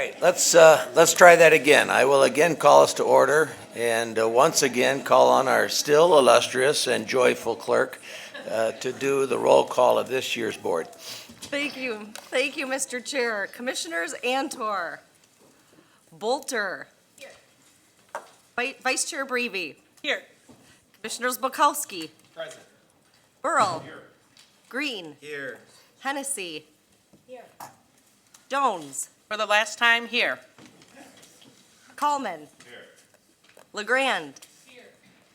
right, let's try that again. I will again call us to order and once again call on our still illustrious and joyful clerk to do the roll call of this year's board. Thank you, Mr. Chair. Commissioners Antor, Bolter. Here. Vice Chair Breavy. Here. Commissioners Bukowski. Present. Burl. Here. Green. Here. Hennessy. Here. Jones. For the last time, here. Coleman. Here. LeGrand. Here.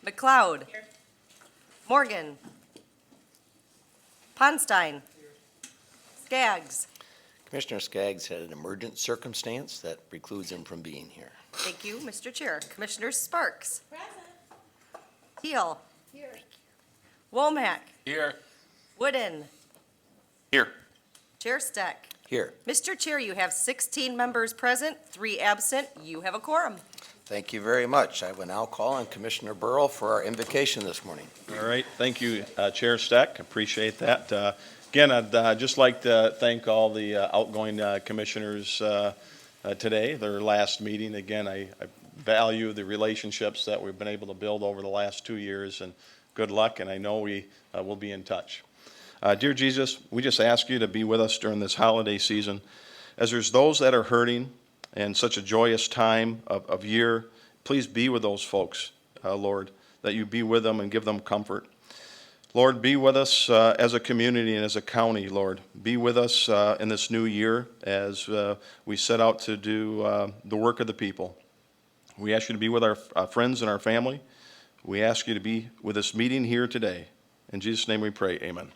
McLeod. Here. Morgan. Ponstein. Here. Skaggs. Commissioner Skaggs had an emergent circumstance that precludes him from being here. Thank you, Mr. Chair. Commissioner Sparks. Present. Teal. Here. Womack. Here. Wooden. Here. Chair Steck. Here. Mr. Chair, you have 16 members present, 3 absent. You have a quorum. Thank you very much. I will now call on Commissioner Burrow for our invocation this morning. All right, thank you, Chair Steck, appreciate that. Again, I'd just like to thank all the outgoing commissioners today, their last meeting. Again, I value the relationships that we've been able to build over the last 2 years, and good luck, and I know we will be in touch. Dear Jesus, we just ask you to be with us during this holiday season. As there's those that are hurting and such a joyous time of year, please be with those folks, Lord, that you be with them and give them comfort. Lord, be with us as a community and as a county, Lord. Be with us in this new year as we set out to do the work of the people. We ask you to be with our friends and our family. We ask you to be with this meeting here today. In Jesus' name we pray, amen.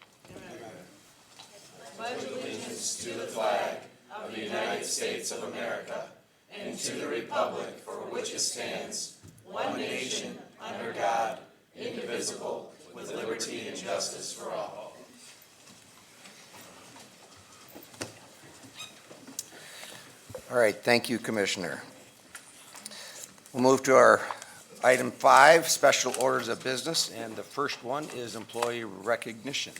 All right, thank you, Commissioner. We'll move to our item 5, special orders of business, and the first one is employee recognition.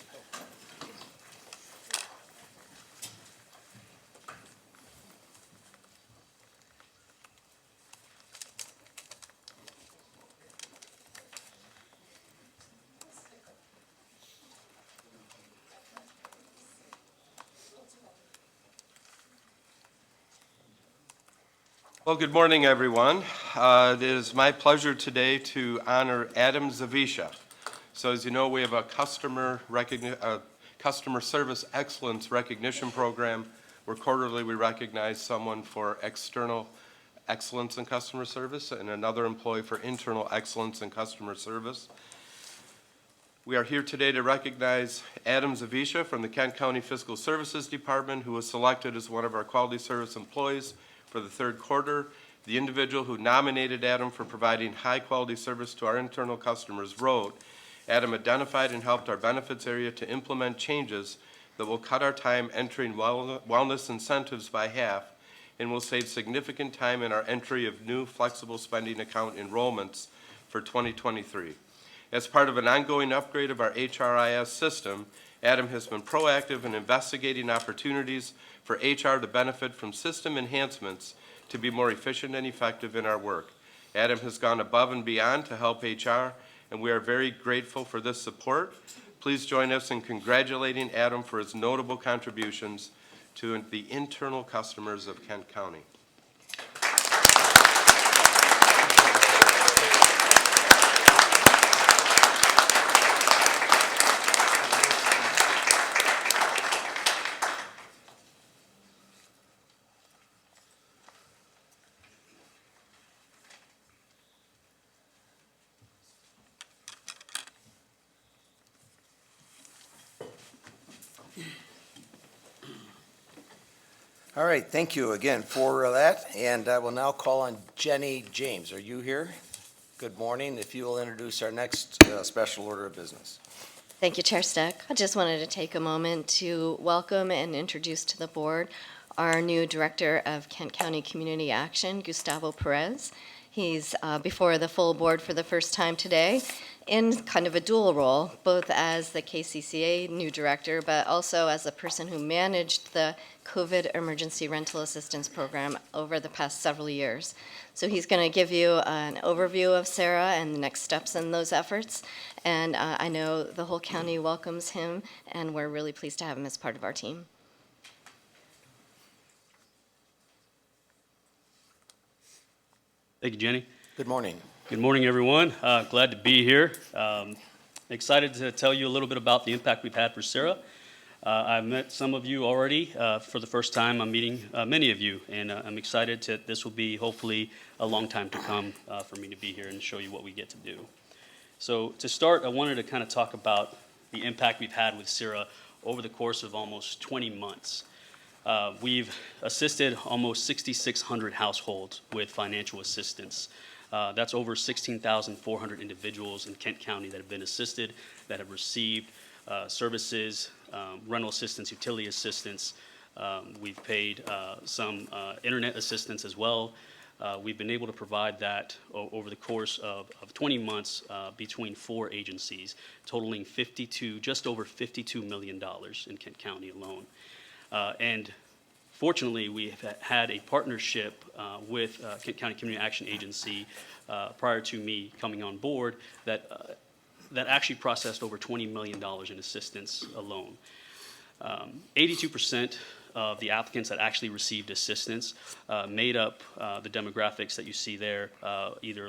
Well, good morning, everyone. It is my pleasure today to honor Adam Zawisza. So as you know, we have a customer service excellence recognition program where quarterly we recognize someone for external excellence in customer service and another employee for internal excellence in customer service. We are here today to recognize Adam Zawisza from the Kent County Fiscal Services Department, who was selected as one of our quality service employees for the third quarter. The individual who nominated Adam for providing high-quality service to our internal customers wrote, Adam identified and helped our benefits area to implement changes that will cut our time entering wellness incentives by half and will save significant time in our entry of new flexible spending account enrollments for 2023. As part of an ongoing upgrade of our HRIS system, Adam has been proactive in investigating opportunities for HR to benefit from system enhancements to be more efficient and effective in our work. Adam has gone above and beyond to help HR, and we are very grateful for this support. Please join us in congratulating Adam for his notable contributions to the internal customers of Kent County. All right, thank you again for that, and I will now call on Jenny James. Are you here? Good morning. If you will introduce our next special order of business. Thank you, Chair Steck. I just wanted to take a moment to welcome and introduce to the board our new Director of Kent County Community Action, Gustavo Perez. He's before the full board for the first time today in kind of a dual role, both as the KCCA new director, but also as the person who managed the COVID emergency rental assistance program over the past several years. So he's going to give you an overview of Sarah and the next steps in those efforts. And I know the whole county welcomes him, and we're really pleased to have him as part of our team. Thank you, Jenny. Good morning. Good morning, everyone. Glad to be here. Excited to tell you a little bit about the impact we've had for Sarah. I've met some of you already. For the first time, I'm meeting many of you, and I'm excited that this will be hopefully a long time to come for me to be here and show you what we get to do. So to start, I wanted to kind of talk about the impact we've had with Sarah over the course of almost 20 months. We've assisted almost 6,600 households with financial assistance. That's over 16,400 individuals in Kent County that have been assisted, that have received services, rental assistance, utility assistance. We've paid some internet assistance as well. We've been able to provide that over the course of 20 months between 4 agencies, totaling just over $52 million in Kent County alone. And fortunately, we have had a partnership with Kent County Community Action Agency prior to me coming on board that actually processed over $20 million in assistance alone. 82% of the applicants that actually received assistance made up the demographics that you see there, either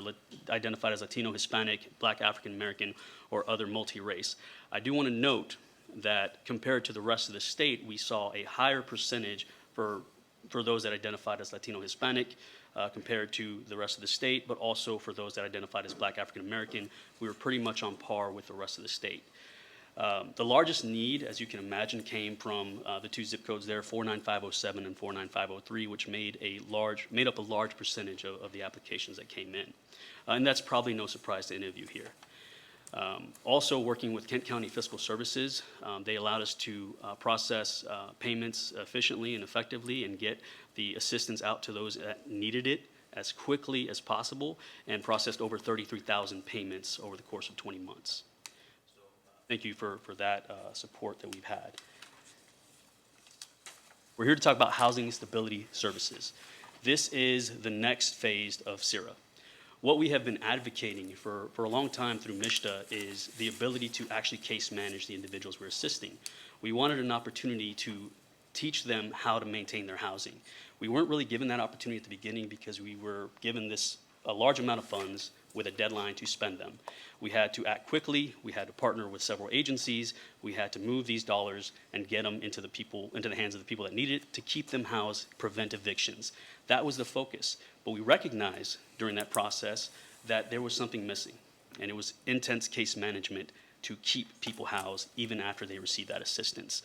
identified as Latino, Hispanic, Black, African American, or other multi-race. I do want to note that compared to the rest of the state, we saw a higher percentage for those that identified as Latino, Hispanic, compared to the rest of the state, but also for those that identified as Black, African American. We were pretty much on par with the rest of the state. The largest need, as you can imagine, came from the 2 zip codes there, 49507 and 49503, which made up a large percentage of the applications that came in. And that's probably no surprise to any of you here. Also working with Kent County Fiscal Services, they allowed us to process payments efficiently and effectively and get the assistance out to those that needed it as quickly as possible, and processed over 33,000 payments over the course of 20 months. So thank you for that support that we've had. We're here to talk about housing stability services. This is the next phase of CIRA. What we have been advocating for a long time through MSHDA is the ability to actually case manage the individuals we're assisting. We wanted an opportunity to teach them how to maintain their housing. We weren't really given that opportunity at the beginning because we were given a large amount of funds with a deadline to spend them. We had to act quickly. We had to partner with several agencies. We had to move these dollars and get them into the hands of the people that need it to keep them housed, prevent evictions. That was the focus. But we recognized during that process that there was something missing, and it was intense case management to keep people housed even after they received that assistance.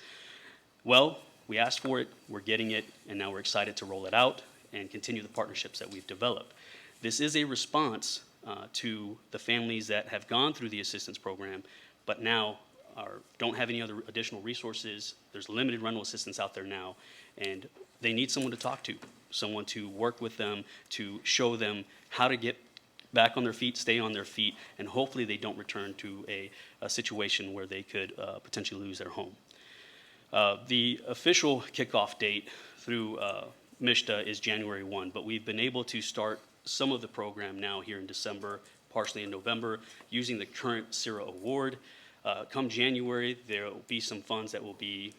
Well, we asked for it, we're getting it, and now we're excited to roll it out and continue the partnerships that we've developed. This is a response to the families that have gone through the assistance program, but now don't have any other additional resources. There's limited rental assistance out there now, and they need someone to talk to, someone to work with them, to show them how to get back on their feet, stay on their feet, and hopefully they don't return to a situation where they could potentially lose their home. The official kickoff date through MSHDA is January 1, but we've been able to start some of the program now here in December, partially in November, using the current CIRA award. Come January, there will be some funds that will be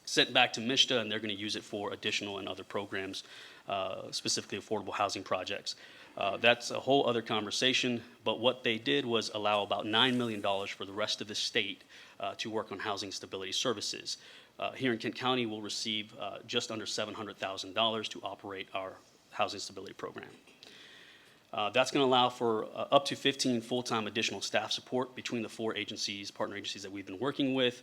sent back to MSHDA, and they're going to use it for additional and other programs, specifically affordable housing projects. That's a whole other conversation, but what they did was allow about $9 million for the rest of the state to work on housing stability services. Here in Kent County, we'll receive just under $700,000 to operate our housing stability program. That's going to allow for up to 15 full-time additional staff support between the 4 agencies, partner agencies that we've been working with.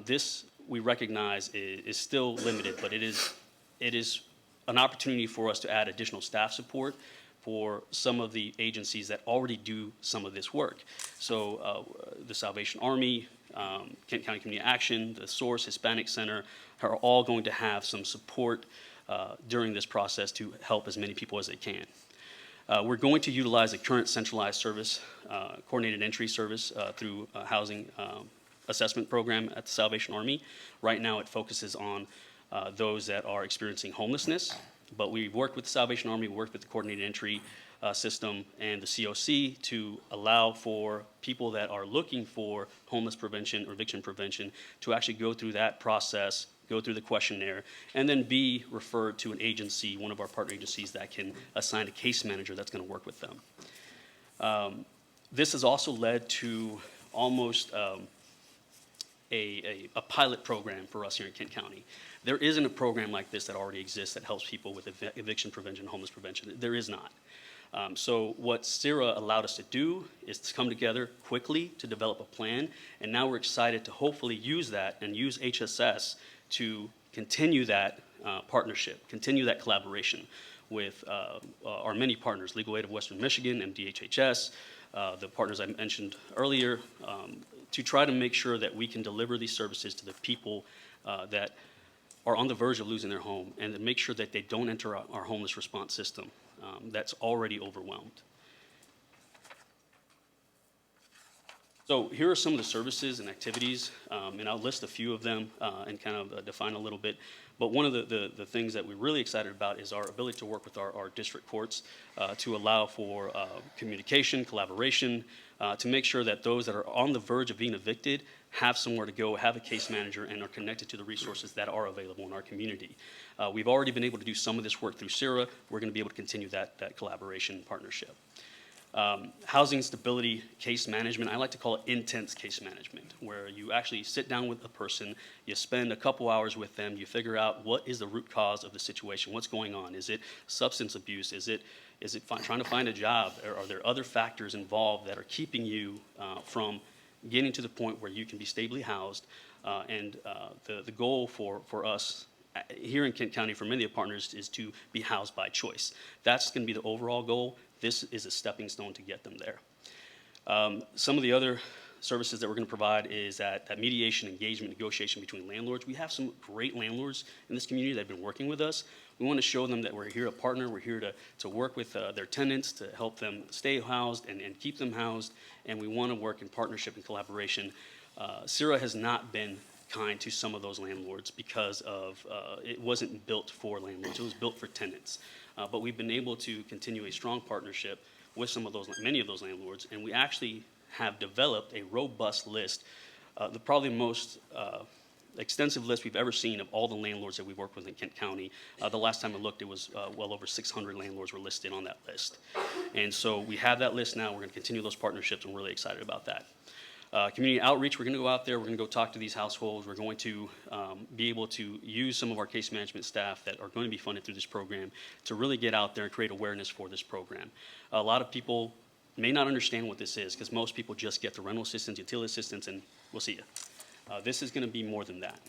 This, we recognize, is still limited, but it is an opportunity for us to add additional staff support for some of the agencies that already do some of this work. So the Salvation Army, Kent County Community Action, the Source, Hispanic Center are all going to have some support during this process to help as many people as they can. We're going to utilize a current centralized service, coordinated entry service through a housing assessment program at the Salvation Army. Right now, it focuses on those that are experiencing homelessness, but we've worked with the Salvation Army, worked with the coordinated entry system and the COC to allow for people that are looking for homeless prevention or eviction prevention to actually go through that process, go through the questionnaire, and then be referred to an agency, one of our partner agencies that can assign a case manager that's going to work with them. This has also led to almost a pilot program for us here in Kent County. There isn't a program like this that already exists that helps people with eviction prevention, homeless prevention. There is not. So what CIRA allowed us to do is to come together quickly to develop a plan, and now we're excited to hopefully use that and use HSS to continue that partnership, continue that collaboration with our many partners, Legal Aid of Western Michigan, MDHHS, the partners I mentioned earlier, to try to make sure that we can deliver these services to the people that are on the verge of losing their home, and to make sure that they don't enter our homeless response system that's already overwhelmed. So here are some of the services and activities, and I'll list a few of them and kind of define a little bit. But one of the things that we're really excited about is our ability to work with our district courts to allow for communication, collaboration, to make sure that those that are on the verge of being evicted have somewhere to go, have a case manager, and are connected to the resources that are available in our community. We've already been able to do some of this work through CIRA. We're going to be able to continue that collaboration and partnership. Housing stability case management, I like to call it intense case management, where you actually sit down with a person, you spend a couple hours with them, you figure out what is the root cause of the situation, what's going on. Is it substance abuse? Is it trying to find a job? Are there other factors involved that are keeping you from getting to the point where you can be stably housed? And the goal for us here in Kent County for many of the partners is to be housed by choice. That's going to be the overall goal. This is a stepping stone to get them there. Some of the other services that we're going to provide is that mediation, engagement, negotiation between landlords. We have some great landlords in this community that have been working with us. We want to show them that we're here to partner. We're here to work with their tenants to help them stay housed and keep them housed. And we want to work in partnership and collaboration. CIRA has not been kind to some of those landlords because of it wasn't built for landlords. It was built for tenants. But we've been able to continue a strong partnership with many of those landlords, and we actually have developed a robust list, probably the most extensive list we've ever seen of all the landlords that we work with in Kent County. The last time I looked, it was well over 600 landlords were listed on that list. And so we have that list now. We're going to continue those partnerships, and we're really excited about that. Community outreach, we're going to go out there, we're going to go talk to these households, we're going to be able to use some of our case management staff that are going to be funded through this program to really get out there and create awareness for this program. A lot of people may not understand what this is because most people just get the rental assistance, utility assistance, and we'll see you. This is going to be more than that.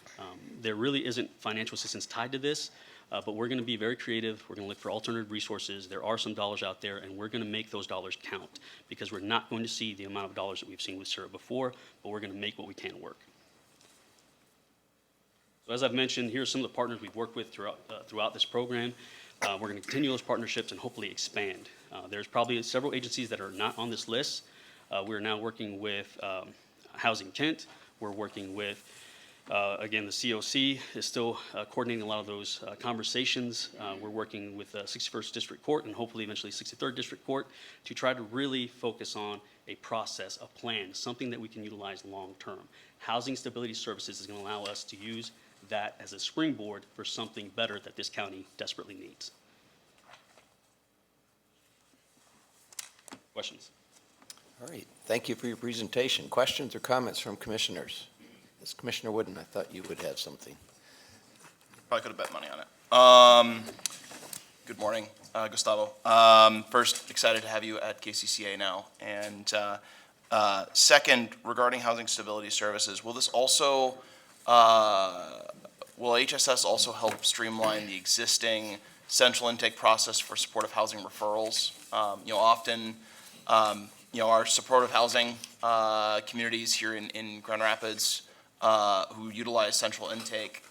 There really isn't financial assistance tied to this. But we're going to be very creative. We're going to look for alternative resources. There are some dollars out there, and we're going to make those dollars count because we're not going to see the amount of dollars that we've seen with CIRA before, but we're going to make what we can work. So as I've mentioned, here are some of the partners we've worked with throughout this program. We're going to continue those partnerships and hopefully expand. There's probably several agencies that are not on this list. We're now working with Housing Kent. We're working with again, the COC is still coordinating a lot of those conversations. We're working with 61st District Court and hopefully eventually 63rd District Court to try to really focus on a process, a plan, something that we can utilize long term. Housing Stability Services is going to allow us to use that as a springboard for something better that this county desperately needs. Questions? All right, thank you for your presentation. Questions or comments from commissioners? Yes, Commissioner Wooden, I thought you would have something. Probably could have bet money on it. Good morning, Gustavo. First, excited to have you at KCCA now. And second, regarding housing stability services, will this also, will HSS also help streamline the existing central intake process for supportive housing referrals? Often, our supportive housing communities here in Grand Rapids who utilize central intake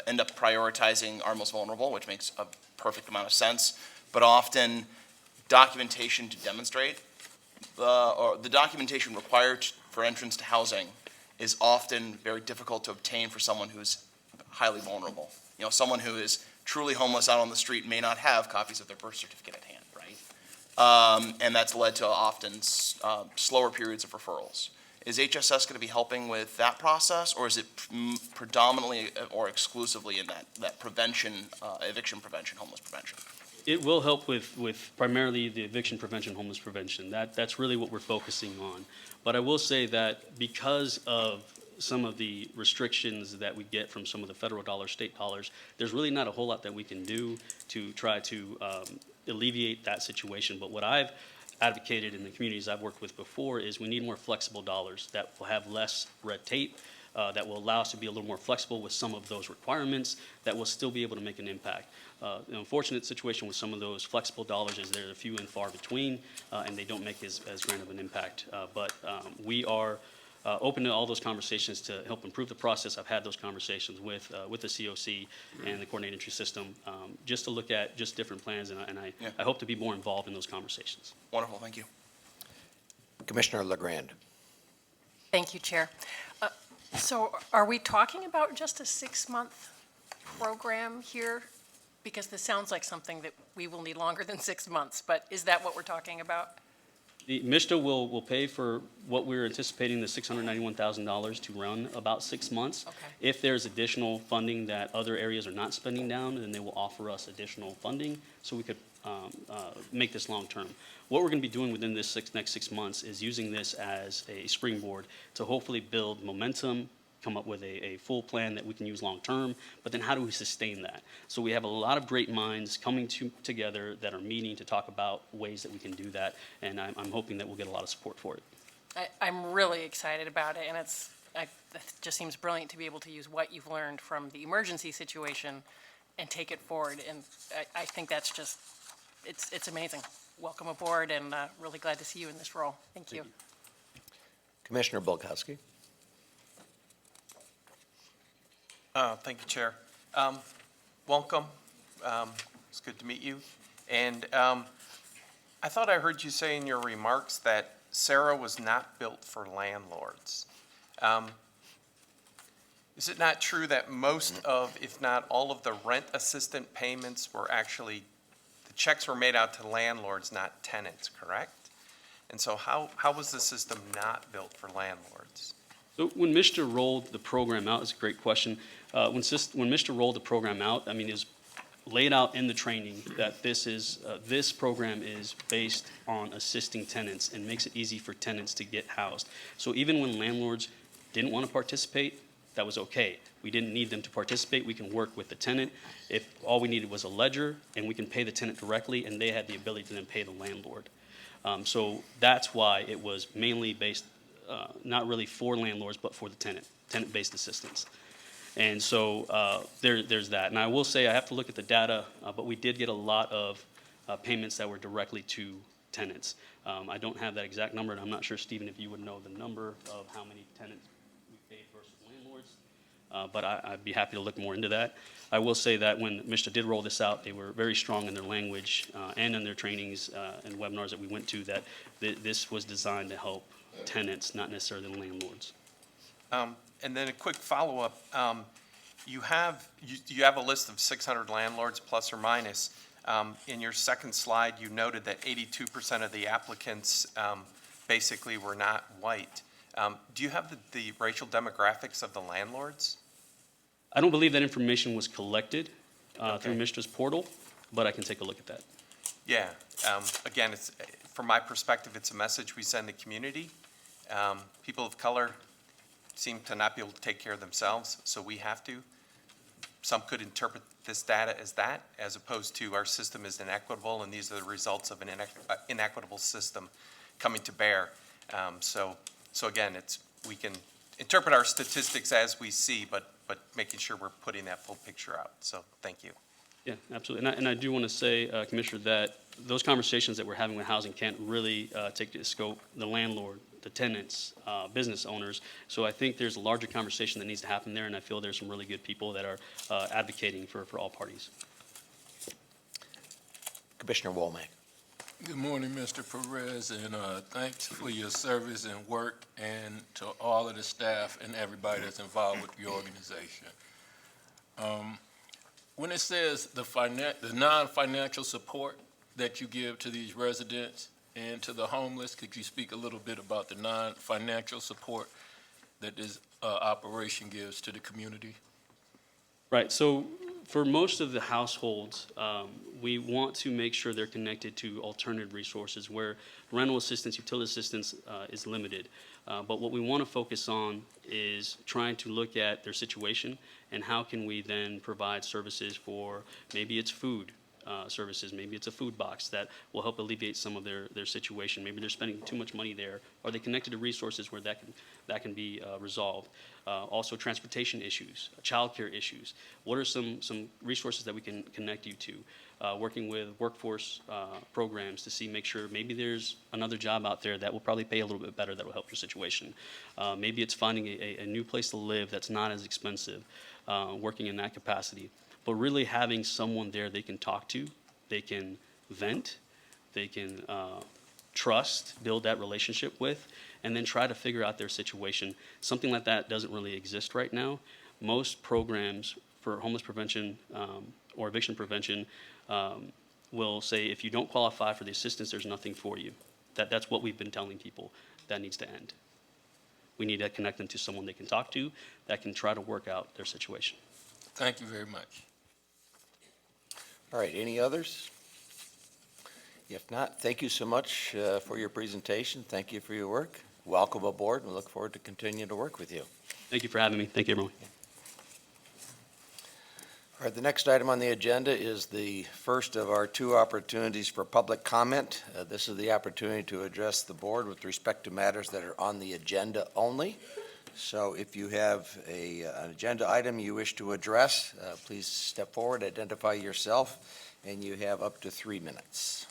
end up prioritizing our most vulnerable, which makes a perfect amount of sense. but often documentation to demonstrate, or the documentation required for entrance to housing is often very difficult to obtain for someone who's highly vulnerable. You know, someone who is truly homeless out on the street may not have copies of their birth certificate at hand, right? And that's led to often slower periods of referrals. Is HSS going to be helping with that process, or is it predominantly or exclusively in that prevention, eviction prevention, homeless prevention? It will help with primarily the eviction prevention, homeless prevention. That's really what we're focusing on. But I will say that because of some of the restrictions that we get from some of the federal dollars, state dollars, there's really not a whole lot that we can do to try to alleviate that situation. But what I've advocated in the communities I've worked with before is we need more flexible dollars that will have less red tape, that will allow us to be a little more flexible with some of those requirements, that will still be able to make an impact. The unfortunate situation with some of those flexible dollars is they're few and far between, and they don't make as grand of an impact. But we are open to all those conversations to help improve the process. I've had those conversations with the COC and the coordinated entry system, just to look at just different plans, and I hope to be more involved in those conversations. Wonderful, thank you. Commissioner LeGrand. Thank you, Chair. So are we talking about just a 6-month program here? Because this sounds like something that we will need longer than 6 months, but is that what we're talking about? The MISTA will pay for what we're anticipating, the $691,000 to run about 6 months. Okay. If there's additional funding that other areas are not spending down, then they will offer us additional funding so we could make this long-term. What we're going to be doing within this next 6 months is using this as a springboard to hopefully build momentum, come up with a full plan that we can use long-term, but then how do we sustain that? So we have a lot of great minds coming together that are meeting to talk about ways that we can do that, and I'm hoping that we'll get a lot of support for it. I'm really excited about it, and it just seems brilliant to be able to use what you've learned from the emergency situation and take it forward, and I think that's just, it's amazing. Welcome aboard, and really glad to see you in this role. Thank you. Commissioner Bulkowski. Thank you, Chair. Welcome. It's good to meet you. And I thought I heard you say in your remarks that SARA was not built for landlords. Is it not true that most of, if not all of the rent assistant payments were actually, the checks were made out to landlords, not tenants, correct? And so how was the system not built for landlords? So when MISTA rolled the program out, it's a great question. When MISTA rolled the program out, I mean, it was laid out in the training that this program is based on assisting tenants and makes it easy for tenants to get housed. So even when landlords didn't want to participate, that was okay. We didn't need them to participate. We can work with the tenant. If all we needed was a ledger, and we can pay the tenant directly, and they had the ability to then pay the landlord. So that's why it was mainly based not really for landlords, but for the tenant-based assistance. And so there's that. And I will say, I have to look at the data, but we did get a lot of payments that were directly to tenants. I don't have that exact number, and I'm not sure, Stephen, if you would know the number of how many tenants we paid versus landlords, but I'd be happy to look more into that. I will say that when MISTA did roll this out, they were very strong in their language and in their trainings and webinars that we went to, that this was designed to help tenants, not necessarily the landlords. And then a quick follow-up. You have a list of 600 landlords plus or minus. In your second slide, you noted that 82% of the applicants basically were not white. Do you have the racial demographics of the landlords? I don't believe that information was collected Okay. through MISTA's portal, but I can take a look at that. Yeah. Again, from my perspective, it's a message we send the community. People of color seem to not be able to take care of themselves, so we have to. Some could interpret this data as that, as opposed to our system is inequitable, and these are the results of an inequitable system coming to bear. So again, we can interpret our statistics as we see, but making sure we're putting that full picture out. So thank you. Yeah, absolutely. And I do want to say, Commissioner, that those conversations that we're having with housing can't really take to scope the landlord, the tenants, business owners. So I think there's a larger conversation that needs to happen there, and I feel there's some really good people that are advocating for all parties. Commissioner Womack. Good morning, Mr. Perez, and thanks for your service and work, and to all of the staff and everybody that's involved with your organization. When it says the non-financial support that you give to these residents and to the homeless, could you speak a little bit about the non-financial support that this operation gives to the community? Right, so for most of the households, we want to make sure they're connected to alternative resources where rental assistance, utility assistance is limited. But what we want to focus on is trying to look at their situation and how can we then provide services for, maybe it's food services, maybe it's a food box that will help alleviate some of their situation. Maybe they're spending too much money there. Are they connected to resources where that can be resolved? Also transportation issues, childcare issues. What are some resources that we can connect you to? Working with workforce programs to make sure maybe there's another job out there that will probably pay a little bit better that will help your situation. Maybe it's finding a new place to live that's not as expensive, working in that capacity. But really having someone there they can talk to, they can vent, they can trust, build that relationship with, and then try to figure out their situation. Something like that doesn't really exist right now. Most programs for homeless prevention or eviction prevention will say if you don't qualify for the assistance, there's nothing for you. That's what we've been telling people. That needs to end. We need to connect them to someone they can talk to that can try to work out their situation. Thank you very much. All right, any others? If not, thank you so much for your presentation. Thank you for your work. Welcome aboard, and we look forward to continuing to work with you. Thank you for having me. Thank you, everyone. All right, the next item on the agenda is the first of our two opportunities for public comment. This is the opportunity to address the board with respect to matters that are on the agenda only. So if you have an agenda item you wish to address, please step forward, identify yourself, and you have up to 3 minutes.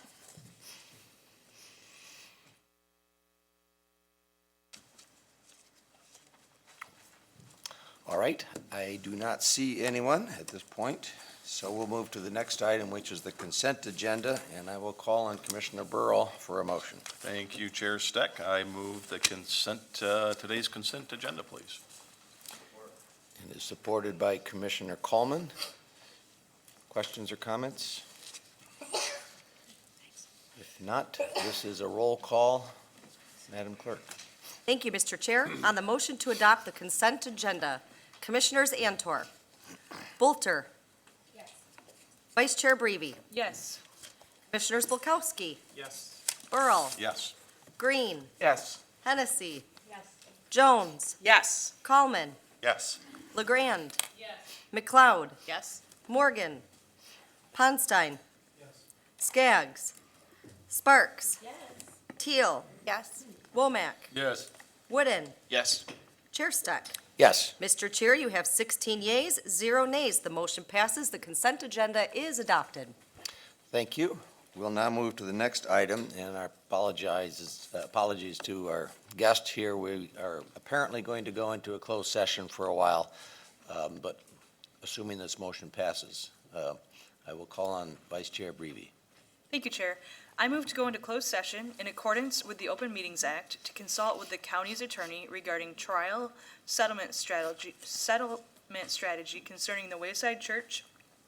All right, I do not see anyone at this point, so we'll move to the next item, which is the consent agenda, and I will call on Commissioner Burrow for a motion. Thank you, Chair Steck. I move the today's consent agenda, please. And is supported by Commissioner Coleman. Questions or comments? If not, this is a roll call. Madam Clerk. Thank you, Mr. Chair. On the motion to adopt the consent agenda, Commissioners Antor, Bolter, Vice Chair Brevy, Yes. Commissioners Bulkowski, Yes. Burl, Yes. Green, Yes. Hennessy, Jones, Yes. Coleman, Yes. LeGrand, McLeod, Yes. Morgan, Ponstein, Skaggs, Sparks, Teal, Yes. Womack, Yes. Wooden, Yes. Chair Steck. Yes. Mr. Chair, you have 16 yeas, 0 nays. The motion passes. The consent agenda is adopted. Thank you. We'll now move to the next item, and our apologies to our guest here. We are apparently going to go into a closed session for a while, but assuming this motion passes, I will call on Vice Chair Brevy. Thank you, Chair. I move to go into closed session in accordance with the Open Meetings Act to consult with the county's attorney regarding trial settlement strategy concerning the Wayside Church,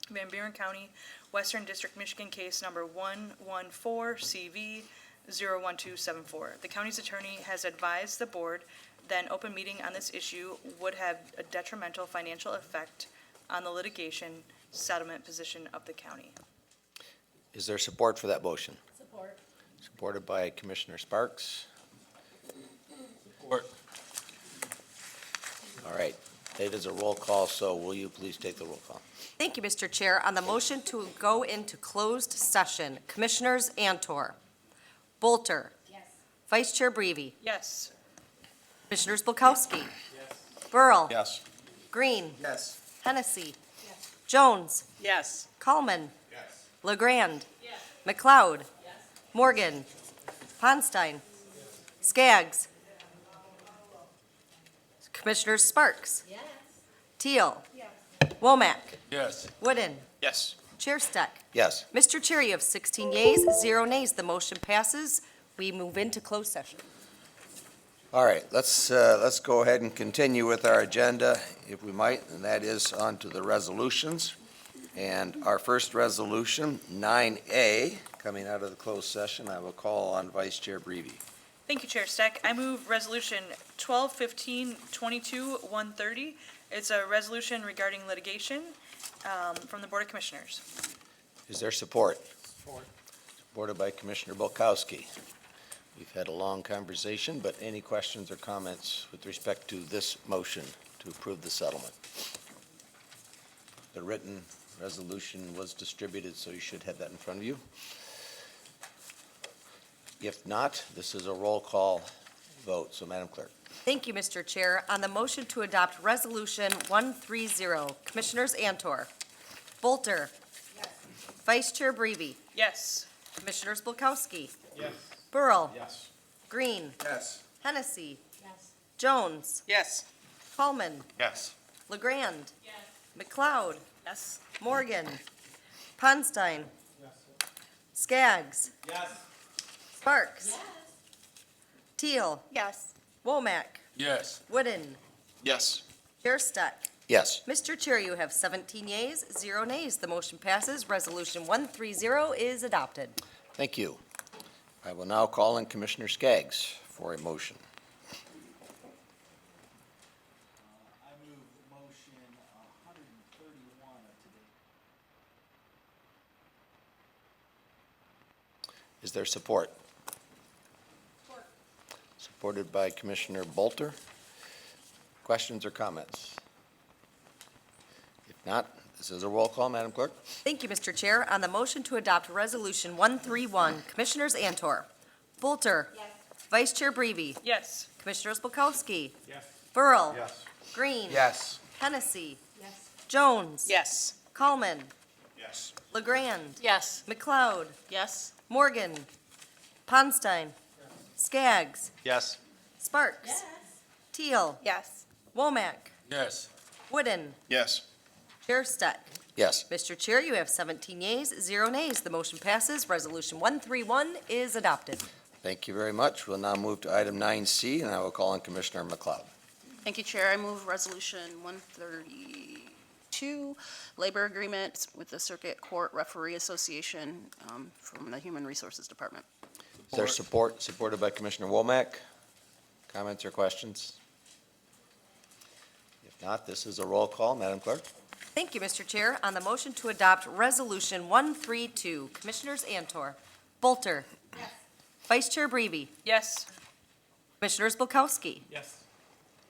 Van Buren County, Western District, Michigan, case number 114CV01274. The county's attorney has advised the board that an open meeting on this issue would have a detrimental financial effect on the litigation settlement position of the county. Is there support for that motion? Support. Supported by Commissioner Sparks. Support. All right. It is a roll call, so will you please take the roll call? Thank you, Mr. Chair. On the motion to go into closed session, Commissioners Antor, Bolter, Vice Chair Brevy, Yes. Commissioners Bulkowski, Burl, Yes. Green, Yes. Hennessy, Jones, Yes. Coleman, LeGrand, McLeod, Morgan, Ponstein, Skaggs, Commissioners Sparks, Teal, Womack, Yes. Wooden, Yes. Chair Steck. Yes. Mr. Chair, you have 16 yeas, 0 nays. The motion passes. We move into closed session. All right, let's go ahead and continue with our agenda, if we might, and that is on to the resolutions. And our first resolution, 9A, coming out of the closed session, I will call on Vice Chair Breeby. Thank you, Chair Steck. I move Resolution 12-15-22-130. It's a resolution regarding litigation from the Board of Commissioners. Is there support? Support. Supported by Commissioner Bulkowski. We've had a long conversation, but any questions or comments with respect to this motion to approve the settlement? The written resolution was distributed, so you should have that in front of you. If not, this is a roll call vote, so Madam Clerk. Thank you, Mr. Chair. On the motion to adopt Resolution 130, Commissioners Antor, Bolter. Yes. Vice Chair Breeby. Yes. Commissioners Bulkowski. Yes. Burl. Yes. Green. Yes. Hennessy. Yes. Jones. Yes. Coleman. Yes. LeGrand. Yes. McLeod. Yes. Morgan. Ponstein. Skaggs. Yes. Sparks. Teal. Yes. Womack. Yes. Wooden. Yes. Chair Steck. Yes. Mr. Chair, you have 17 yeas, 0 nays. The motion passes. Resolution 130 is adopted. Thank you. I will now call on Commissioner Skaggs for a motion. I move motion 131 of today. Is there support? Support. Supported by Commissioner Bolter. Questions or comments? If not, this is a roll call, Madam Clerk. Thank you, Mr. Chair. On the motion to adopt Resolution 131, Commissioners Antor, Bolter. Yes. Vice Chair Breeby. Yes. Commissioners Bulkowski. Yes. Burl. Yes. Green. Yes. Hennessy. Yes. Jones. Yes. Coleman. Yes. LeGrand. Yes. McLeod. Yes. Morgan. Ponstein. Skaggs. Yes. Sparks. Teal. Yes. Womack. Yes. Wooden. Yes. Chair Steck. Yes. Mr. Chair, you have 17 yeas, 0 nays. The motion passes. Resolution 131 is adopted. Thank you very much. We'll now move to item 9C, and I will call on Commissioner McLeod. Thank you, Chair. I move Resolution 132, labor agreement with the Circuit Court Referee Association from the Human Resources Department. Is there support? Supported by Commissioner Womack. Comments or questions? If not, this is a roll call. Madam Clerk? Thank you, Mr. Chair. On the motion to adopt Resolution 132, Commissioners Antor, Bolter. Yes. Vice Chair Breeby. Yes. Commissioners Bulkowski. Yes.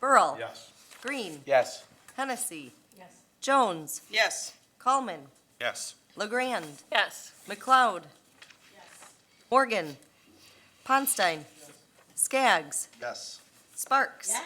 Burl. Yes. Green. Yes. Hennessy. Yes. Jones. Yes. Coleman. Yes. LeGrand. Yes. McLeod. Yes. Morgan. Ponstein. Skaggs. Yes. Sparks. Yes.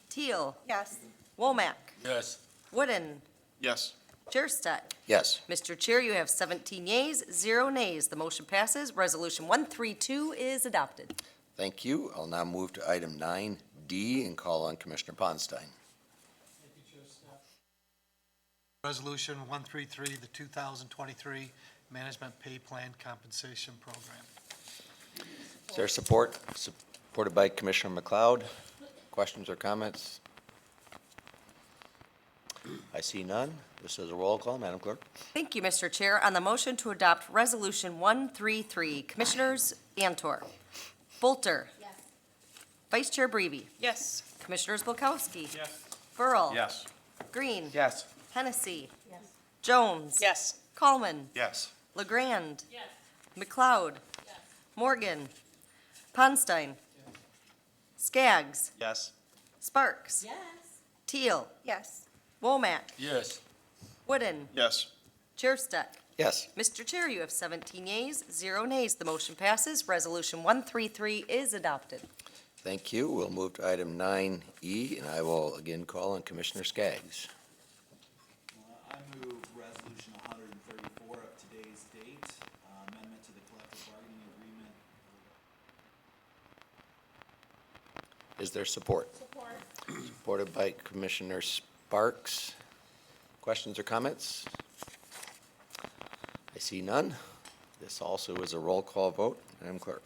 Teal. Yes. Womack. Yes. Wooden. Yes. Chair Steck. Yes. Mr. Chair, you have 17 yeas, 0 nays. The motion passes. Resolution 132 is adopted. Thank you. I'll now move to item 9D and call on Commissioner Ponstein. Thank you, Chair Steck. Resolution 133, the 2023 Management Pay Plan Compensation Program. Is there support? Supported by Commissioner McLeod. Questions or comments? I see none. This is a roll call. Madam Clerk? Thank you, Mr. Chair. On the motion to adopt Resolution 133, Commissioners Antor, Bolter. Yes. Vice Chair Breeby. Yes. Commissioners Bulkowski. Yes. Burl. Yes. Green. Yes. Hennessy. Yes. Jones. Yes. Coleman. Yes. LeGrand. Yes. McLeod. Yes. Morgan. Ponstein. Skaggs. Yes. Sparks. Yes. Teal. Yes. Womack. Yes. Wooden. Yes. Chair Steck. Yes. Mr. Chair, you have 17 yeas, 0 nays. The motion passes. Resolution 133 is adopted. Thank you. We'll move to item 9E, and I will again call on Commissioner Skaggs. I move resolution 134 of today's date, amendment to the collective bargaining agreement. Is there support? Support. Supported by Commissioner Sparks. Questions or comments? see none. This also is a roll call vote. Madam Clerk.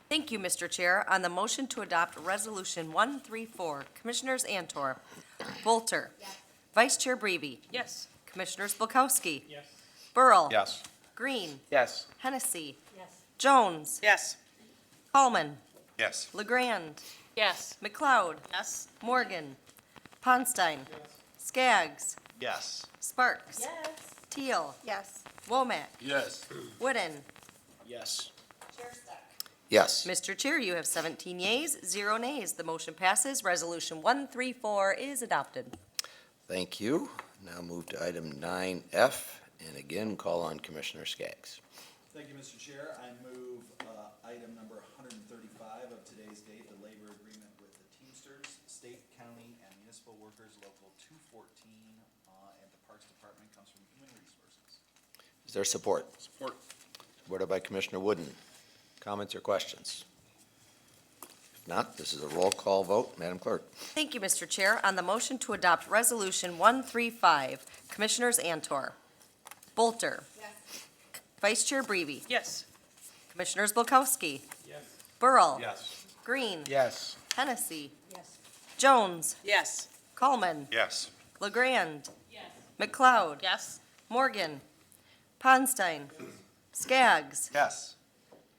Thank you, Mr. Chair. On the motion to adopt Resolution 134, Commissioners Antor, Bolter, Vice Chair Breby, Yes. Commissioners Bulkowski. Burl. Yes. Green. Yes. Hennessy. Jones. Yes. Coleman. Yes. LeGrand. Yes. McLeod. Yes. Morgan. Ponstein. Skaggs. Yes. Sparks. Teal. Yes. Womack. Yes. Wooden. Yes. Yes. Mr. Chair, you have 17 yeas, 0 nays. The motion passes. Resolution 134 is adopted. Thank you. Now move to item 9F, and again, call on Commissioner Skaggs. Thank you, Mr. Chair. I move item number 135 of today's date, the labor agreement with the Teamsters, State, County, and Municipal Workers Local 214, and the Parks Department comes from Human Resources. Is there support? Support. Supported by Commissioner Wooden. Comments or questions? If not, this is a roll call vote. Madam Clerk. Thank you, Mr. Chair. On the motion to adopt Resolution 135, Commissioners Antor, Bolter, Vice Chair Breby, Yes. Commissioners Bulkowski. Burl. Yes. Green. Yes. Hennessy. Jones. Yes. Coleman. Yes. LeGrand. McLeod. Yes. Morgan. Ponstein. Skaggs. Yes.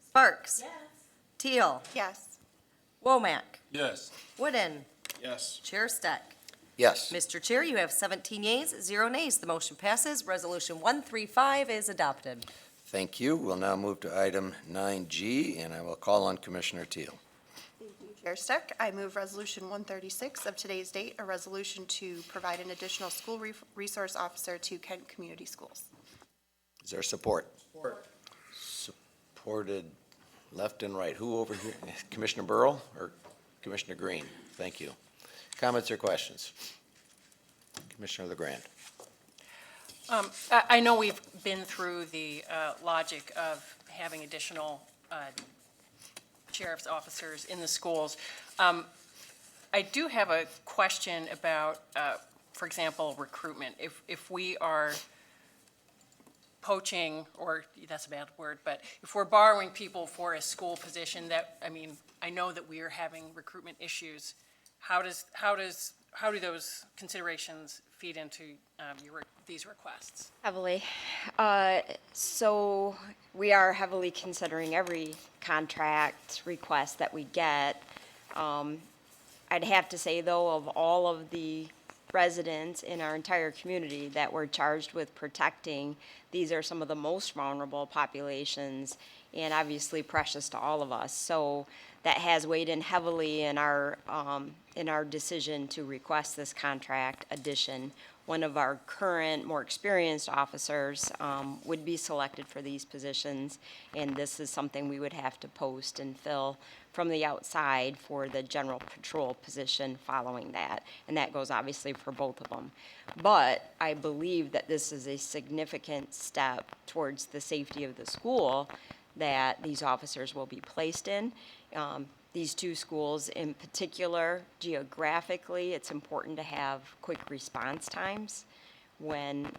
Sparks. Teal. Yes. Womack. Yes. Wooden. Yes. Chair Steck. Yes. Mr. Chair, you have 17 yeas, 0 nays. The motion passes. Resolution 135 is adopted. Thank you. We'll now move to item 9G, and I will call on Commissioner Teal. Chair Steck, I move Resolution 136 of today's date, a resolution to provide an additional school resource officer to Kent Community Schools. Is there support? Supported left and right. Who over here? Commissioner Burrow or Commissioner Green? Thank you. Comments or questions? Commissioner LeGrand. I know we've been through the logic of having additional sheriff's officers in the schools. I do have a question about, for example, recruitment. If we are poaching, or that's a bad word, but if we're borrowing people for a school position that, I mean, I know that we are having recruitment issues, how do those considerations feed into these requests? Heavily. So we are heavily considering every contract request that we get. I'd have to say, though, of all of the residents in our entire community that we're charged with protecting, these are some of the most vulnerable populations and obviously precious to all of us. So that has weighed in heavily in our decision to request this contract addition. One of our current, more experienced officers would be selected for these positions, and this is something we would have to post and fill from the outside for the general patrol position following that. And that goes obviously for both of them. But I believe that this is a significant step towards the safety of the school that these officers will be placed in. These two schools in particular, geographically, it's important to have quick response times when,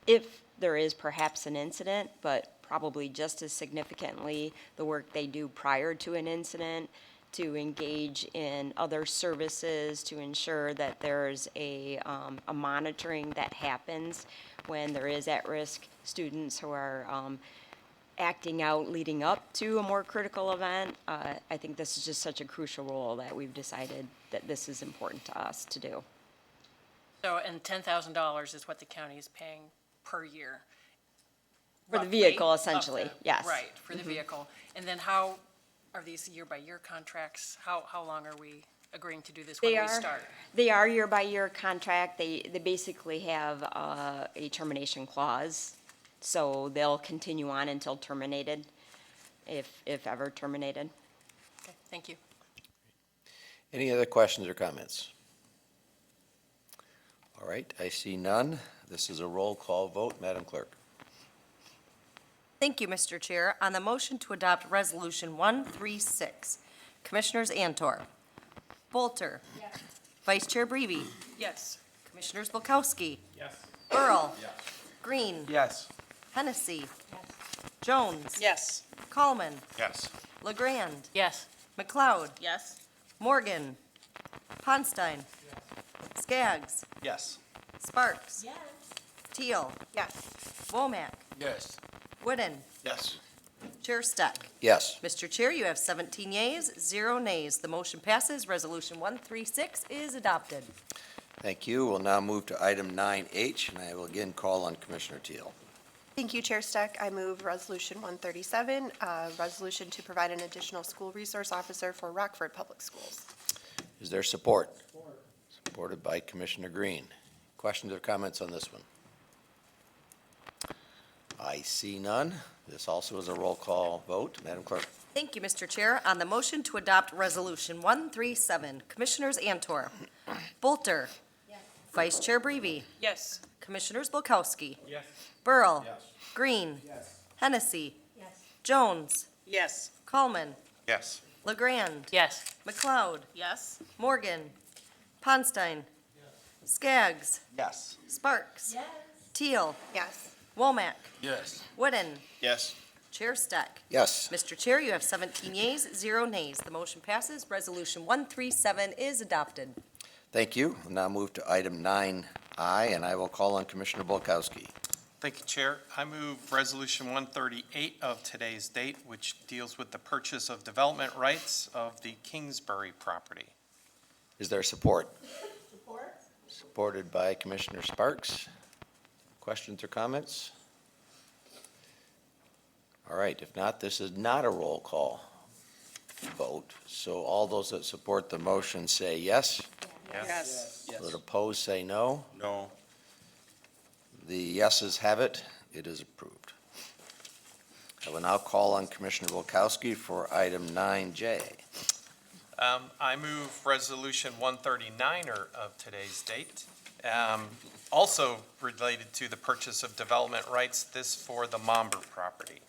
if there is perhaps an incident, but probably just as significantly, the work they do prior to an incident to engage in other services to ensure that there's a monitoring that happens when there is at-risk students who are acting out leading up to a more critical event. I think this is just such a crucial role that we've decided that this is important to us to do. So, and $10,000 is what the county is paying per year? For the roughly, vehicle, of essentially, the- yes. Right, for the vehicle. And then how, are these year-by-year contracts? How long are we agreeing to do this when we start? They are year-by-year contract. They basically have a termination clause, so they'll continue on until terminated, if ever terminated. Okay, thank you. Any other questions or comments? All right, I see none. This is a roll call vote. Madam Clerk. Thank you, Mr. Chair. On the motion to adopt Resolution 136, Commissioners Antor, Bolter, Vice Chair Breby, Yes. Commissioners Bulkowski, Burl, Green, Yes. Hennessy. Jones. Yes. Coleman. Yes. LeGrand. Yes. McLeod. Yes. Morgan. Ponstein. Skaggs. Yes. Sparks. Teal. Yes. Womack. Yes. Wooden. Yes. Chair Steck. Yes. Mr. Chair, you have 17 yeas, 0 nays. The motion passes. Resolution 136 is adopted. Thank you. We'll now move to item 9H, and I will again call on Commissioner Teal. Thank you, Chair Steck. I move Resolution 137, a resolution to provide an additional school resource officer for Rockford Public Schools. Is there support? Supported by Commissioner Green. Questions or comments on this one? I see none. This also is a roll call vote. Madam Clerk. Thank you, Mr. Chair. On the motion to adopt Resolution 137, Commissioners Antor, Bolter, Vice Chair Brevy, Yes. Commissioners Bulkowski, Burl, Green, Hennessy, Jones, Yes. Coleman, Yes. LeGrand, Yes. McLeod, Yes. Morgan, Ponstein, Skaggs, Yes. Sparks, Teal, Yes. Womack, Yes. Wooden, Yes. Chair Steck. Yes. Mr. Chair, you have 17 yeas, 0 nays. The motion passes. Resolution 137 is adopted. Thank you. We'll now move to item 9I, and I will call on Commissioner Bulkowski. Thank you, Chair. I move Resolution 138 of today's date, which deals with the purchase of development rights of the Kingsbury property. Is there support? Supported by Commissioner Sparks. Questions or comments? All right, if not, this is not a roll call vote. So all those that support the motion say yes. Yes. Those that oppose say no. No. The yeses have it. It is approved. I will now call on Commissioner Bulkowski for item 9J. I move Resolution 139 of today's date, also related to the purchase of development rights, this for the Momber property.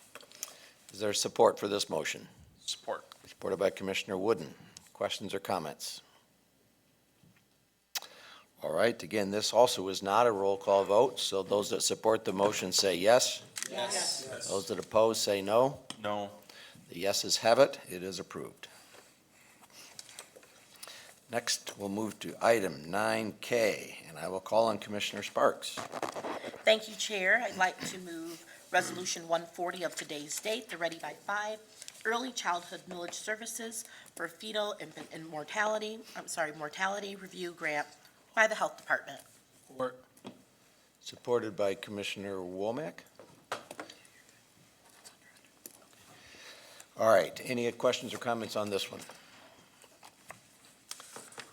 Is there support for this motion? Support. Supported by Commissioner Wooden. Questions or comments? All right, again, this also is not a roll call vote, so those that support the motion say yes. Yes. Those that oppose say no. No. The yeses have it. It is approved. Next, we'll move to item 9K, and I will call on Commissioner Sparks. Thank you, Chair. I'd like to move Resolution 140 of today's date, the Ready by 5, Early Childhood Millage Services for Fetal and Mortality Review Grant by the Health Department. Support. Supported by Commissioner Womack. All right, any questions or comments on this one?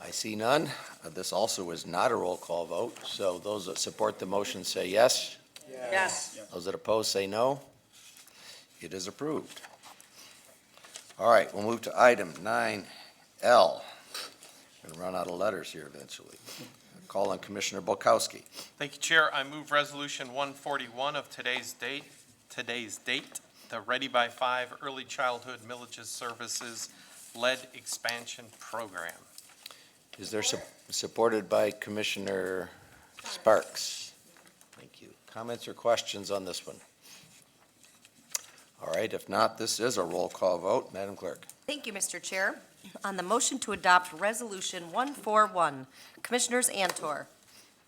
I see none. This also is not a roll call vote, so those that support the motion say yes. Yes. Those that oppose say no. It is approved. All right, we'll move to item 9L. Going to run out of letters here eventually. Call on Commissioner Bulkowski. Thank you, Chair. I move Resolution 141 of today's date, the Ready by 5 Early Childhood Millages Services Lead Expansion Program. Is there supported by Commissioner Sparks? Thank you. Comments or questions on this one? All right, if not, this is a roll call vote. Madam Clerk. Thank you, Mr. Chair. On the motion to adopt Resolution 141, Commissioners Antor,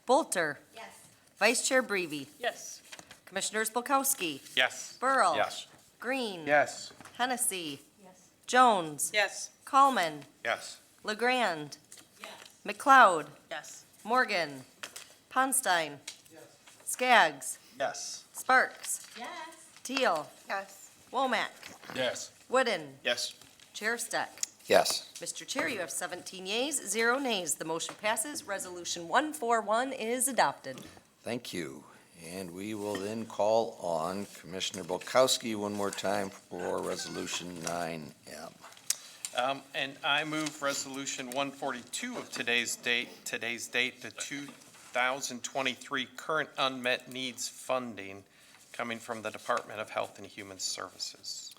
Bolter, Vice Chair Brevy, Yes. Commissioners Bulkowski, Yes. Burl, Yes. Green, Yes. Hennessy, Jones, Yes. Coleman, Yes. LeGrand, McLeod, Yes. Morgan, Ponstein, Skaggs, Yes. Sparks, Teal, Yes. Womack, Yes. Wooden, Yes. Chair Steck. Yes. Mr. Chair, you have 17 yeas, 0 nays. The motion passes. Resolution 141 is adopted. Thank you. And we will then call on Commissioner Bulkowski one more time for Resolution 9M. And I move Resolution 142 of today's date, the 2023 Current Unmet Needs Funding coming from the Department of Health and Human Services.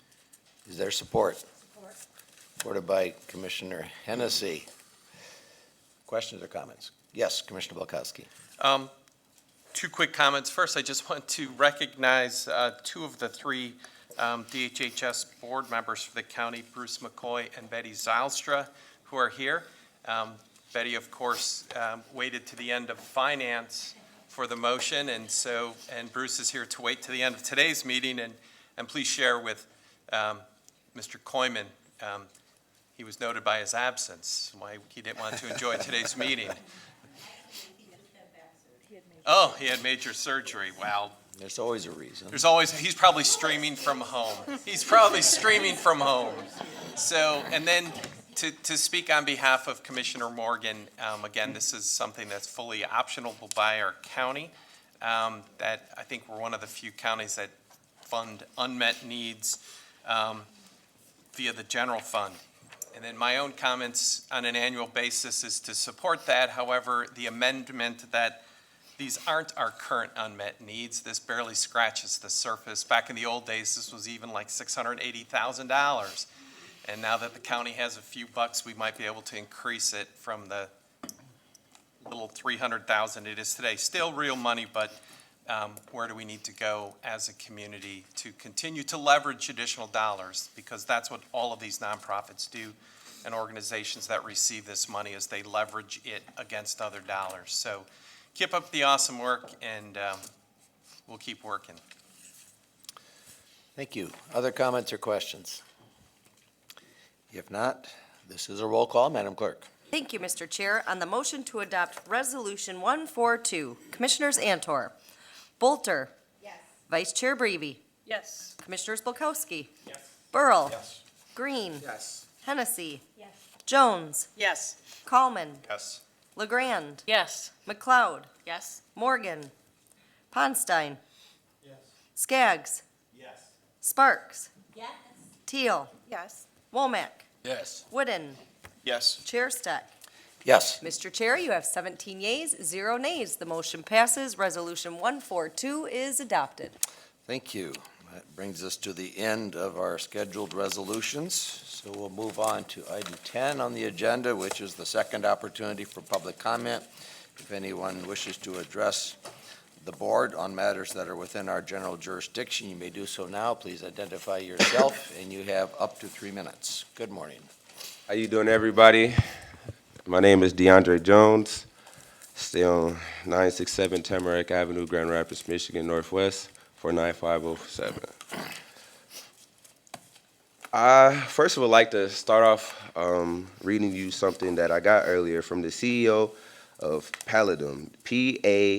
Is there support? Supported by Commissioner Hennessy. Questions or comments? Yes, Commissioner Bulkowski. Two quick comments. First, I just want to recognize two of the three DHHS board members for the county, Bruce McCoy and Betty Zylstra, who are here. Betty, of course, waited to the end of finance for the motion, and Bruce is here to wait to the end of today's meeting, and please share with Mr. Koyman, he was noted by his absence, why he didn't want to enjoy today's meeting. Oh, he had major surgery. Wow. There's always a reason. He's probably streaming from home. He's probably streaming from home. So, and then to speak on behalf of Commissioner Morgan, again, this is something that's fully optional by our county. That I think we're one of the few counties that fund unmet needs via the general fund. And then my own comments on an annual basis is to support that. However, the amendment that these aren't our current unmet needs. This barely scratches the surface. Back in the old days, this was even like $680,000. And now that the county has a few bucks, we might be able to increase it from the little $300,000 it is today. Still real money, but where do we need to go as a community to continue to leverage additional dollars? Because that's what all of these nonprofits do and organizations that receive this money is they leverage it against other dollars. So keep up the awesome work, and we'll keep working. Thank you. Other comments or questions? If not, this is a roll call. Madam Clerk. Thank you, Mr. Chair. On the motion to adopt Resolution 142, Commissioners Antor, Bolter. Yes. Vice Chair Brevy. Yes. Commissioners Bilkowski. Yes. Burl. Yes. Green. Yes. Hennessy. Yes. Jones. Yes. Coleman. Yes. LeGrand. Yes. McLeod. Yes. Morgan. Ponstein. Yes. Skaggs. Yes. Sparks. Yes. Teal. Yes. Womack. Yes. Wooden. Yes. Chair Steck. Yes. Mr. Chair, you have 17 yeas, 0 nays. The motion passes. Resolution 142 is adopted. Thank you. That brings us to the end of our scheduled resolutions. So we'll move on to item 10 on the agenda, which is the second opportunity for public comment. If anyone wishes to address the board on matters that are within our general jurisdiction, you may do so now. Please identify yourself, and you have up to 3 minutes. Good morning. How you doing, everybody? My name is DeAndre Jones. Stay on 967 Tamarack Avenue, Grand Rapids, Michigan, Northwest, 49507. I first would like to start off reading you something that I got earlier from the CEO of Palladium, Palladium.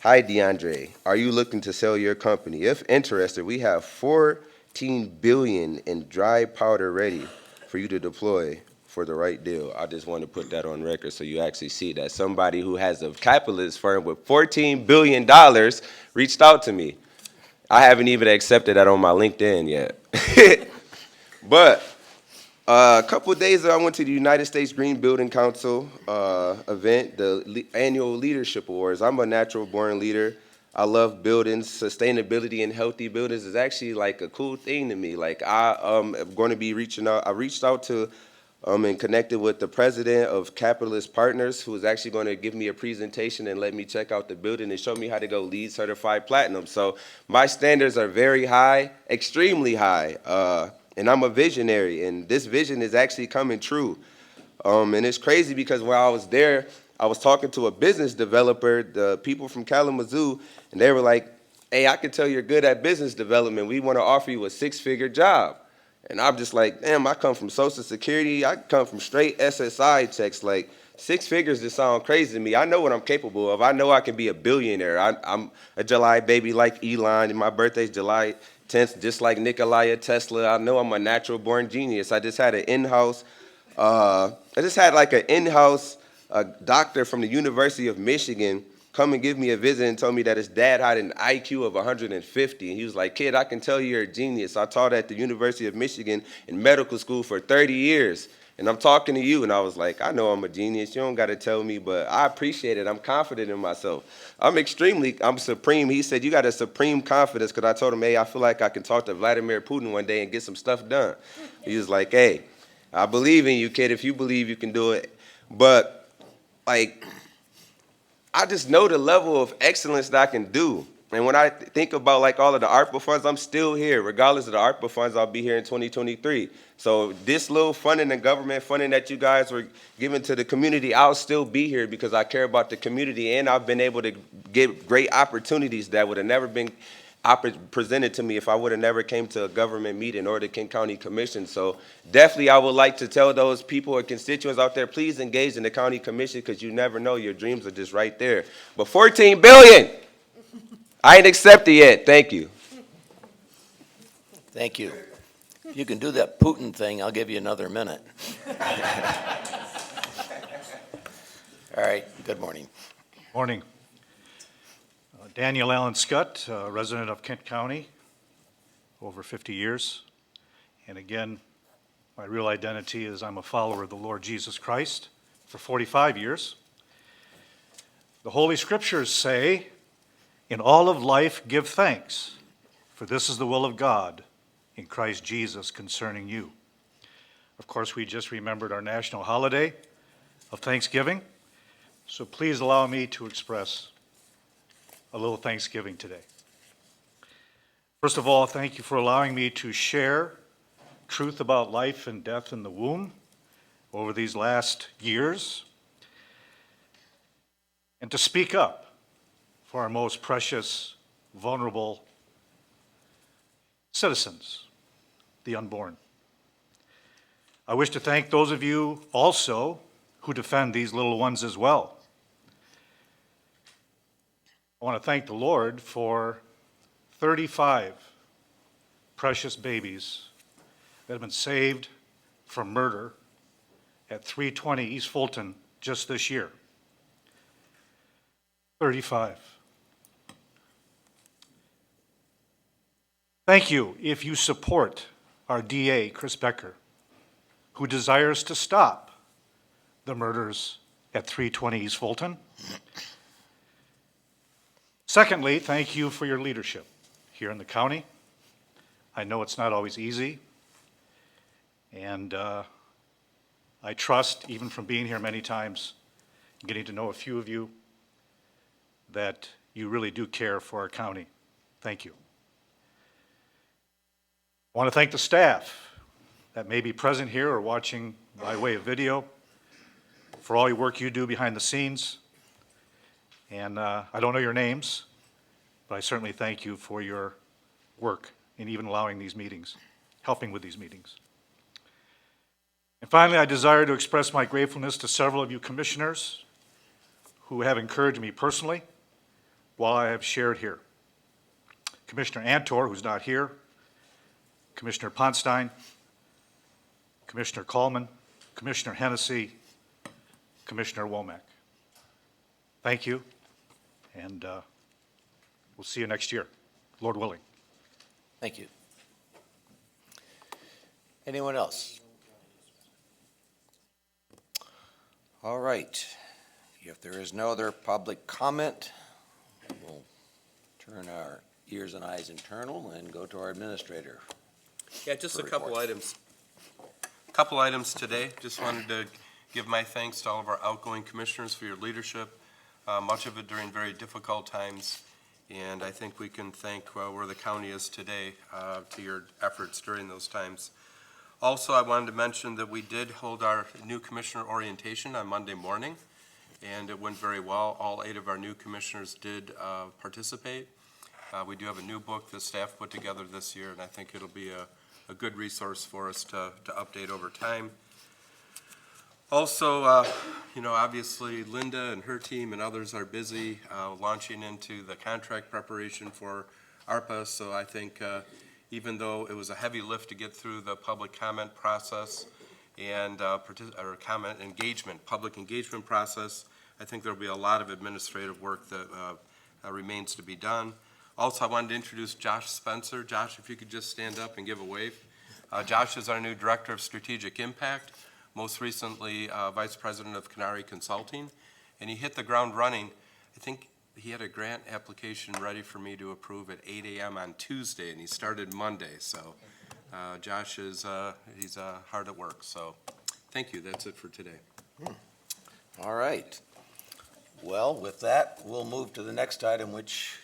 Hi, DeAndre. Are you looking to sell your company? If interested, we have $14 billion in dry powder ready for you to deploy for the right deal. I just want to put that on record so you actually see that somebody who has a capitalist firm with $14 billion reached out to me. I haven't even accepted that on my LinkedIn yet. But a couple of days ago, I went to the United States Green Building Council event, the annual leadership awards. I'm a natural-born leader. I love buildings. Sustainability and healthy buildings is actually like a cool thing to me. Like I'm going to be reaching out. I reached out to and connected with the president of Capitalist Partners, who is actually going to give me a presentation and let me check out the building and show me how to go LEED certified platinum. So my standards are very high, extremely high, and I'm a visionary, and this vision is actually coming true. And it's crazy because while I was there, I was talking to a business developer, the people from Kalamazoo, and they were like, hey, I can tell you're good at business development. We want to offer you a 6-figure job. And I'm just like, damn, I come from Social Security. I come from straight SSI checks. Like, 6 figures just sound crazy to me. I know what I'm capable of. I know I can be a billionaire. I'm a July baby like Elon, and my birthday's July 10th, just like Nikola Tesla. I know I'm a natural-born genius. I just had an in-house, doctor from the University of Michigan come and give me a visit and told me that his dad had an IQ of 150. And he was like, kid, I can tell you're a genius. I taught at the University of Michigan in medical school for 30 years. And I'm talking to you. And I was like, I know I'm a genius. You don't got to tell me, but I appreciate it. I'm confident in myself. I'm supreme. He said, you got a supreme confidence, because I told him, hey, I feel like I can talk to Vladimir Putin one day and get some stuff done. He was like, hey, I believe in you, kid. If you believe, you can do it. But like, I just know the level of excellence that I can do. And when I think about like all of the ARPA funds, I'm still here. Regardless of the ARPA funds, I'll be here in 2023. So this little funding and government funding that you guys were giving to the community, I'll still be here because I care about the community, and I've been able to get great opportunities that would have never been presented to me if I would have never came to a government meeting or the Kent County Commission. So definitely I would like to tell those people or constituents out there, please engage in the county commission, because you never know, your dreams are just right there. But 14 billion, I ain't accepted yet. Thank you. Thank you. If you can do that Putin thing, I'll give you another minute. All right, good morning. Morning. Daniel Allen Scott, resident of Kent County, over 50 years. And again, my real identity is I'm a follower of the Lord Jesus Christ for 45 years. The Holy Scriptures say, in all of life give thanks, for this is the will of God in Christ Jesus concerning you. Of course, we just remembered our national holiday of Thanksgiving, so please allow me to express a little thanksgiving today. First of all, thank you for allowing me to share truth about life and death in the womb over these last years, and to speak up for our most precious, vulnerable citizens, the unborn. I wish to thank those of you also who defend these little ones as well. I want to thank the Lord for 35 precious babies that have been saved from murder at 320 East Fulton just this year. 35. Thank you if you support our DA, Chris Becker, who desires to stop the murders at 320 East Fulton. Secondly, thank you for your leadership here in the county. I know it's not always easy, and I trust, even from being here many times, getting to know a few of you, that you really do care for our county. Thank you. I want to thank the staff that may be present here or watching by way of video for all your work you do behind the scenes. And I don't know your names, but I certainly thank you for your work in even allowing these meetings, helping with these meetings. And finally, I desire to express my gratefulness to several of you commissioners who have encouraged me personally while I have shared here. Commissioner Antor, who's not here, Commissioner Ponstein, Commissioner Coleman, Commissioner Hennessy, Commissioner Womack. Thank you, and we'll see you next year, Lord willing. Thank you. Anyone else? All right. If there is no other public comment, we'll turn our ears and eyes internal and go to our administrator. Yeah, just a for couple reports. items. Couple items today. Just wanted to give my thanks to all of our outgoing commissioners for your leadership, much of it during very difficult times. And I think we can thank where the county is today to your efforts during those times. Also, I wanted to mention that we did hold our new commissioner orientation on Monday morning, and it went very well. All 8 of our new commissioners did participate. We do have a new book that staff put together this year, and I think it'll be a good resource for us to update over time. Also, you know, obviously Linda and her team and others are busy launching into the contract preparation for ARPA, so I think even though it was a heavy lift to get through the public comment process and public engagement process, I think there'll be a lot of administrative work that remains to be done. Also, I wanted to introduce Josh Spencer. Josh, if you could just stand up and give a wave. Josh is our new Director of Strategic Impact, most recently Vice President of Canary Consulting, and he hit the ground running. I think he had a grant application ready for me to approve at 8 a.m. on Tuesday, and he started Monday. So Josh is he's hard at work. So thank you. That's it for today. All right. Well, with that, we'll move to the next item, which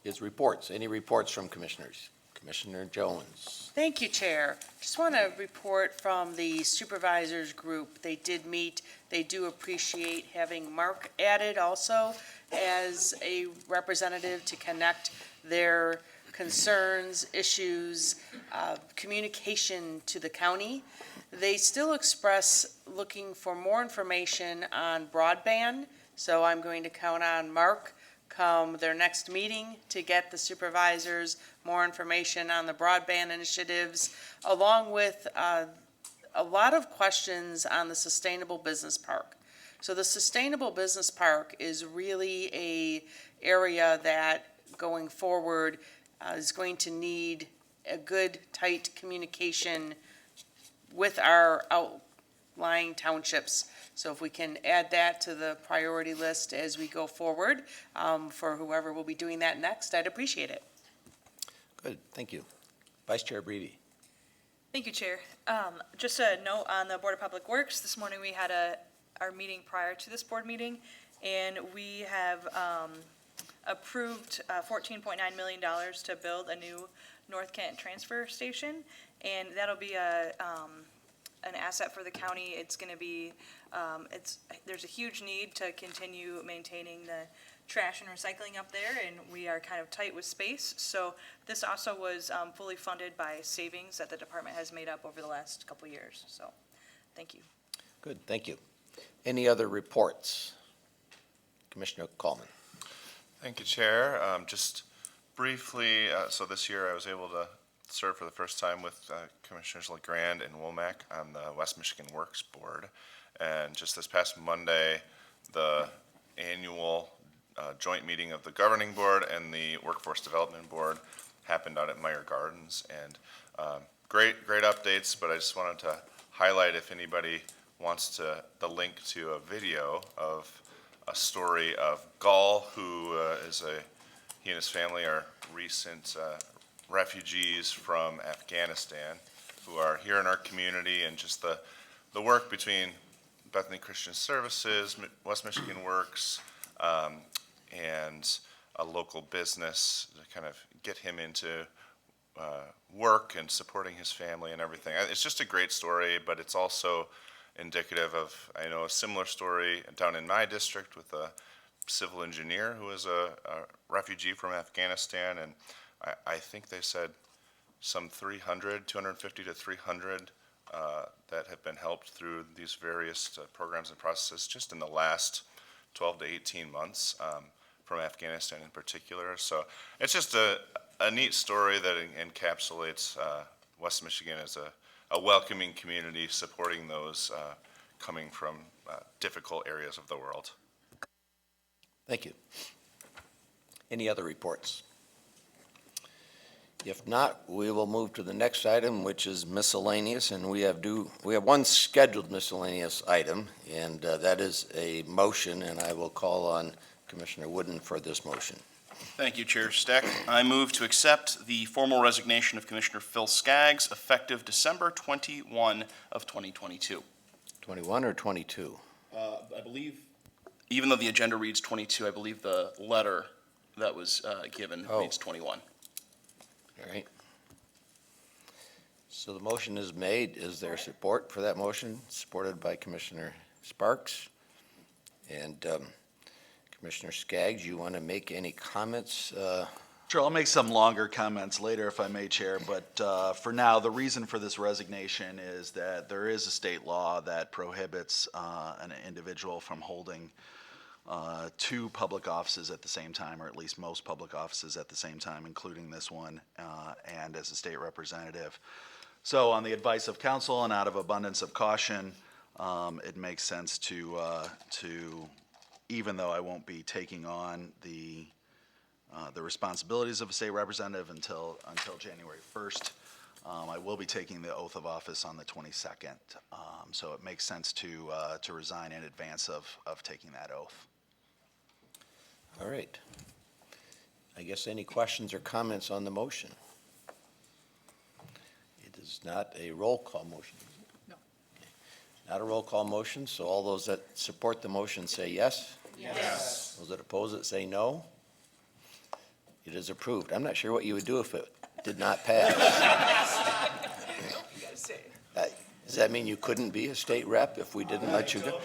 is reports. Any reports from commissioners? Commissioner Jones. Thank you, Chair. Just want to report from the supervisors group. They did meet. They do appreciate having Mark added also as a representative to connect their concerns, issues, communication to the county. They still express looking for more information on broadband, so I'm going to count on Mark come their next meeting to get the supervisors more information on the broadband initiatives, along with a lot of questions on the Sustainable Business Park. So the Sustainable Business Park is really a area that going forward is going to need a good, tight communication with our outlying townships. So if we can add that to the priority list as we go forward, for whoever will be doing that next, I'd appreciate it. Good, thank you. Vice Chair Breedy. Thank you, Chair. Just a note on the Board of Public Works, this morning we had our meeting prior to this board meeting, and we have approved $14.9 million to build a new North Kent transfer station, and that'll be an asset for the county. It's going to be, there's a huge need to continue maintaining the trash and recycling up there, and we are kind of tight with space. So this also was fully funded by savings that the department has made up over the last couple of years. So, thank you. Good, thank you. Any other reports? Commissioner Coleman. Thank you, Chair. Just briefly, so this year I was able to serve for the first time with Commissioners LeGrand and Womack on the West Michigan Works Board. And just this past Monday, the annual joint meeting of the Governing Board and the Workforce Development Board happened out at Meyer Gardens. And great updates, but I just wanted to highlight, if anybody wants the link to a video of a story of Gal, who he and his family are recent refugees from Afghanistan who are here in our community, and just the work between Bethany Christian Services, West Michigan Works, and a local business to kind of get him into work and supporting his family and everything. It's just a great story, but it's also indicative of, I know, a similar story down in my district with a civil engineer who is a refugee from Afghanistan, and I think they said some 250 to 300 that have been helped through these various programs and processes just in the last 12 to 18 months from Afghanistan in particular. So it's just a neat story that encapsulates West Michigan as a welcoming community, supporting those coming from difficult areas of the world. Thank you. Any other reports? If not, we will move to the next item, which is miscellaneous, and we have one scheduled miscellaneous item, and that is a motion, and I will call on Commissioner Wooden for this motion. Thank you, Chair Steck. I move to accept the formal resignation of Commissioner Phil Skaggs effective December 21 of 2022. 21 or 22? I believe, even though the agenda reads 22, I believe the letter that was given reads 21. All right. So the motion is made. Is there support for that motion? Supported by Commissioner Sparks. And Commissioner Skaggs, you want to make any comments? Sure, I'll make some longer comments later if I may, Chair, but for now, the reason for this resignation is that there is a state law that prohibits an individual from holding two public offices at the same time, or at least most public offices at the same time, including this one, and as a state representative. So on the advice of counsel and out of abundance of caution, it makes sense to even though I won't be taking on the responsibilities of a state representative until January 1st, I will be taking the oath of office on the 22nd. So it makes sense to resign in advance of taking that oath. All right. I guess any questions or comments on the motion? It is not a roll call motion. No. Not a roll call motion, so all those that support the motion say yes. Yes. Those that oppose it say no. It is approved. I'm not sure what you would do if it did not pass. Does that mean you couldn't be a state rep if we didn't let you go?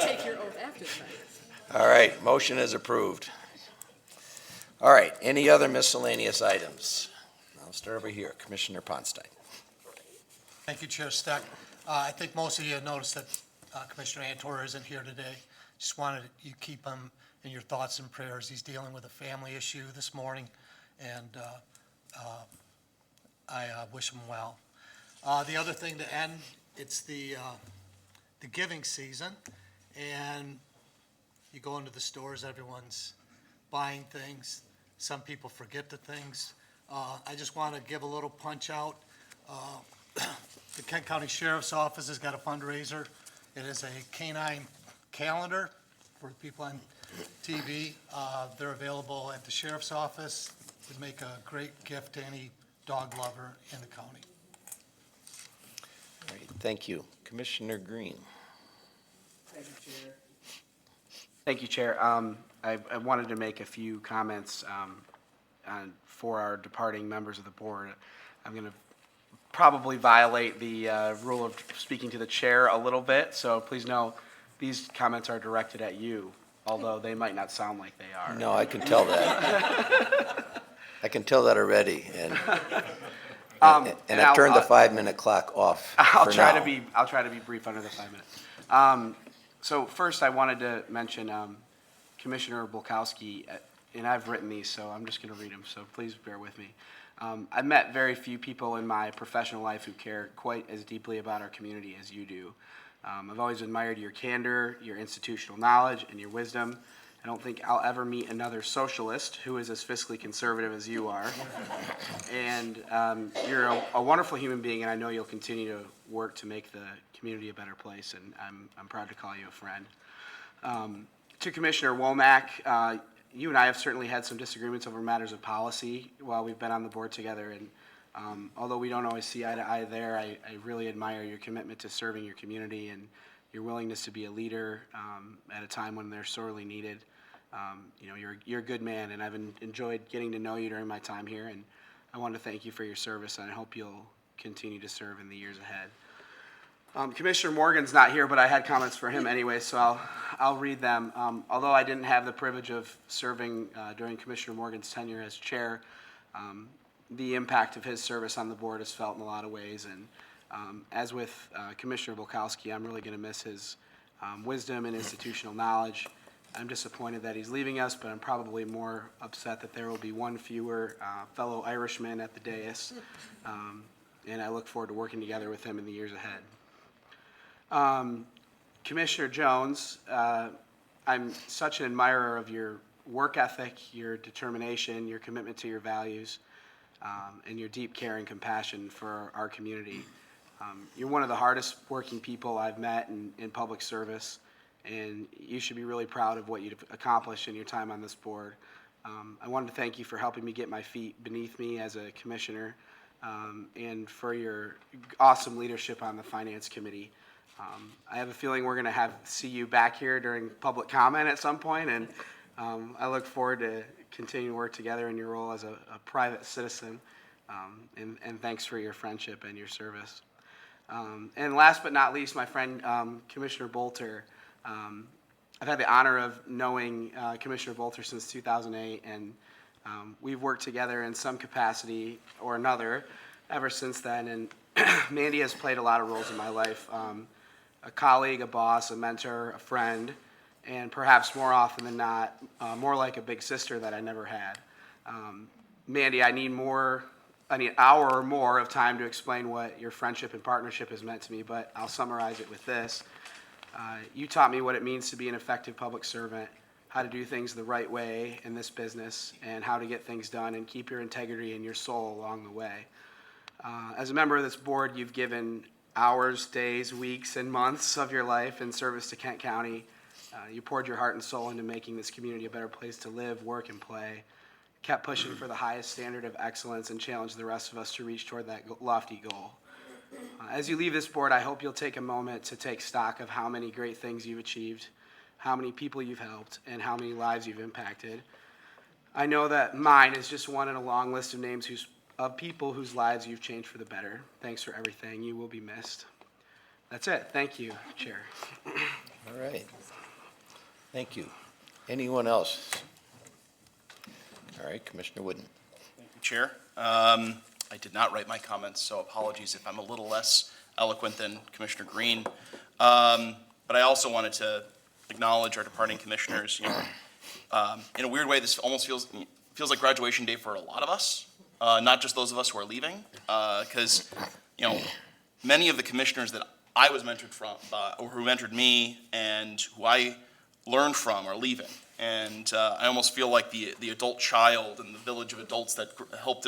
Take your oath after the fact. All right, motion is approved. All right, any other miscellaneous items? I'll start over here. Commissioner Ponstein. Thank you, Chair Steck. I think most of you have noticed that Commissioner Antor isn't here today. Just wanted you to keep him in your thoughts and prayers. He's dealing with a family issue this morning, and I wish him well. The other thing to end, it's the giving season, and you go into the stores, everyone's buying things. Some people forget the things. I just want to give a little punch out. The Kent County Sheriff's Office has got a fundraiser. It is a canine calendar for people on TV. They're available at the Sheriff's Office. Would make a great gift to any dog lover in the county. All right, thank you. Commissioner Green. Thank you, Chair. Thank you, Chair. I wanted to make a few comments for our departing members of the board. I'm going to probably violate the rule of speaking to the chair a little bit, so please know these comments are directed at you, although they might not sound like they are. No, I can tell that. I can tell that already, and I turned the 5-minute clock off for now. I'll try to be brief under the 5 minutes. So first, I wanted to mention Commissioner Bulkowski, and I've written these, so I'm just going to read them, so please bear with me. I've met very few people in my professional life who care quite as deeply about our community as you do. I've always admired your candor, your institutional knowledge, and your wisdom. I don't think I'll ever meet another socialist who is as fiscally conservative as you are. And you're a wonderful human being, and I know you'll continue to work to make the community a better place, and I'm proud to call you a friend. To Commissioner Womack, you and I have certainly had some disagreements over matters of policy while we've been on the board together, and although we don't always see eye to eye there, I really admire your commitment to serving your community and your willingness to be a leader at a time when they're sorely needed. You know, you're a good man, and I've enjoyed getting to know you during my time here, and I want to thank you for your service, and I hope you'll continue to serve in the years ahead. Commissioner Morgan's not here, but I had comments for him anyway, so I'll read them. Although I didn't have the privilege of serving during Commissioner Morgan's tenure as chair, the impact of his service on the board is felt in a lot of ways, and as with Commissioner Bulkowski, I'm really going to miss his wisdom and institutional knowledge. I'm disappointed that he's leaving us, but I'm probably more upset that there will be one fewer fellow Irishman at the dais, and I look forward to working together with him in the years ahead. Commissioner Jones, I'm such an admirer of your work ethic, your determination, your commitment to your values, and your deep care and compassion for our community. You're one of the hardest working people I've met in public service, and you should be really proud of what you've accomplished in your time on this board. I wanted to thank you for helping me get my feet beneath me as a commissioner, and for your awesome leadership on the Finance Committee. I have a feeling we're going to see you back here during public comment at some point, and I look forward to continuing to work together in your role as a private citizen, and thanks for your friendship and your service. And last but not least, my friend Commissioner Bolter. I've had the honor of knowing Commissioner Bolter since 2008, and we've worked together in some capacity or another ever since then, and Mandy has played a lot of roles in my life. A colleague, a boss, a mentor, a friend, and perhaps more often than not, more like a big sister that I never had. Mandy, I need an hour or more of time to explain what your friendship and partnership has meant to me, but I'll summarize it with this. You taught me what it means to be an effective public servant, how to do things the right way in this business, and how to get things done and keep your integrity and your soul along the way. As a member of this board, you've given hours, days, weeks, and months of your life in service to Kent County. You poured your heart and soul into making this community a better place to live, work, and play. Kept pushing for the highest standard of excellence and challenged the rest of us to reach toward that lofty goal. As you leave this board, I hope you'll take a moment to take stock of how many great things you've achieved, how many people you've helped, and how many lives you've impacted. I know that mine is just one in a long list of names of people whose lives you've changed for the better. Thanks for everything. You will be missed. That's it. Thank you, Chair. All right. Thank you. Anyone else? All right, Commissioner Wooden. Chair. I did not write my comments, so apologies if I'm a little less eloquent than Commissioner Green. But I also wanted to acknowledge our departing commissioners. In a weird way, this almost feels like graduation day for a lot of us, not just those of us who are leaving, because many of the commissioners that I was mentored from, or who mentored me, and who I learned from are leaving. And I almost feel like the adult child and the village of adults that helped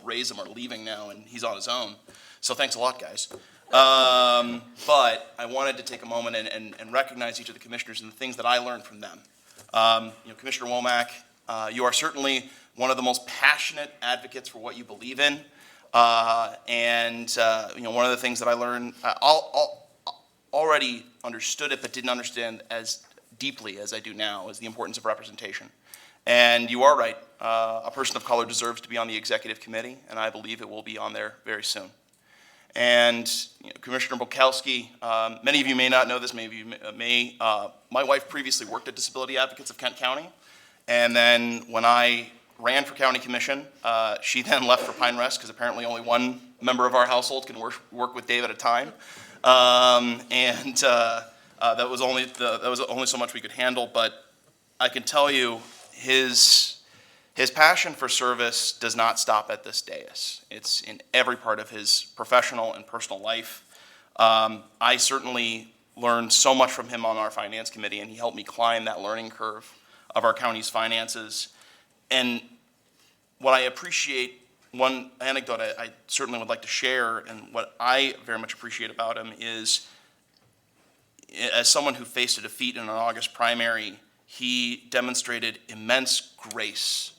raise him are leaving now, and he's on his own. So thanks a lot, guys. But I wanted to take a moment and recognize each of the commissioners and the things that I learned from them. Commissioner Womack, you are certainly one of the most passionate advocates for what you believe in. And one of the things that I learned, already understood it, but didn't understand as deeply as I do now, is the importance of representation. And you are right, a person of color deserves to be on the executive committee, and I believe it will be on there very soon. And Commissioner Bukowski, many of you may not know this, maybe you may. My wife previously worked at Disability Advocates of Kent County, and then when I ran for county commission, she then left for Pine Rest, because apparently only one member of our household can work with Dave at a time. That was only so much we could handle, but I can tell you his passion for service does not stop at this dais. It's in every part of his professional and personal life. I certainly learned so much from him on our finance committee, and he helped me climb that learning curve of our county's finances. And what I appreciate, one anecdote I certainly would like to share, and what I very much appreciate about him is, as someone who faced a defeat in an August primary, he demonstrated immense grace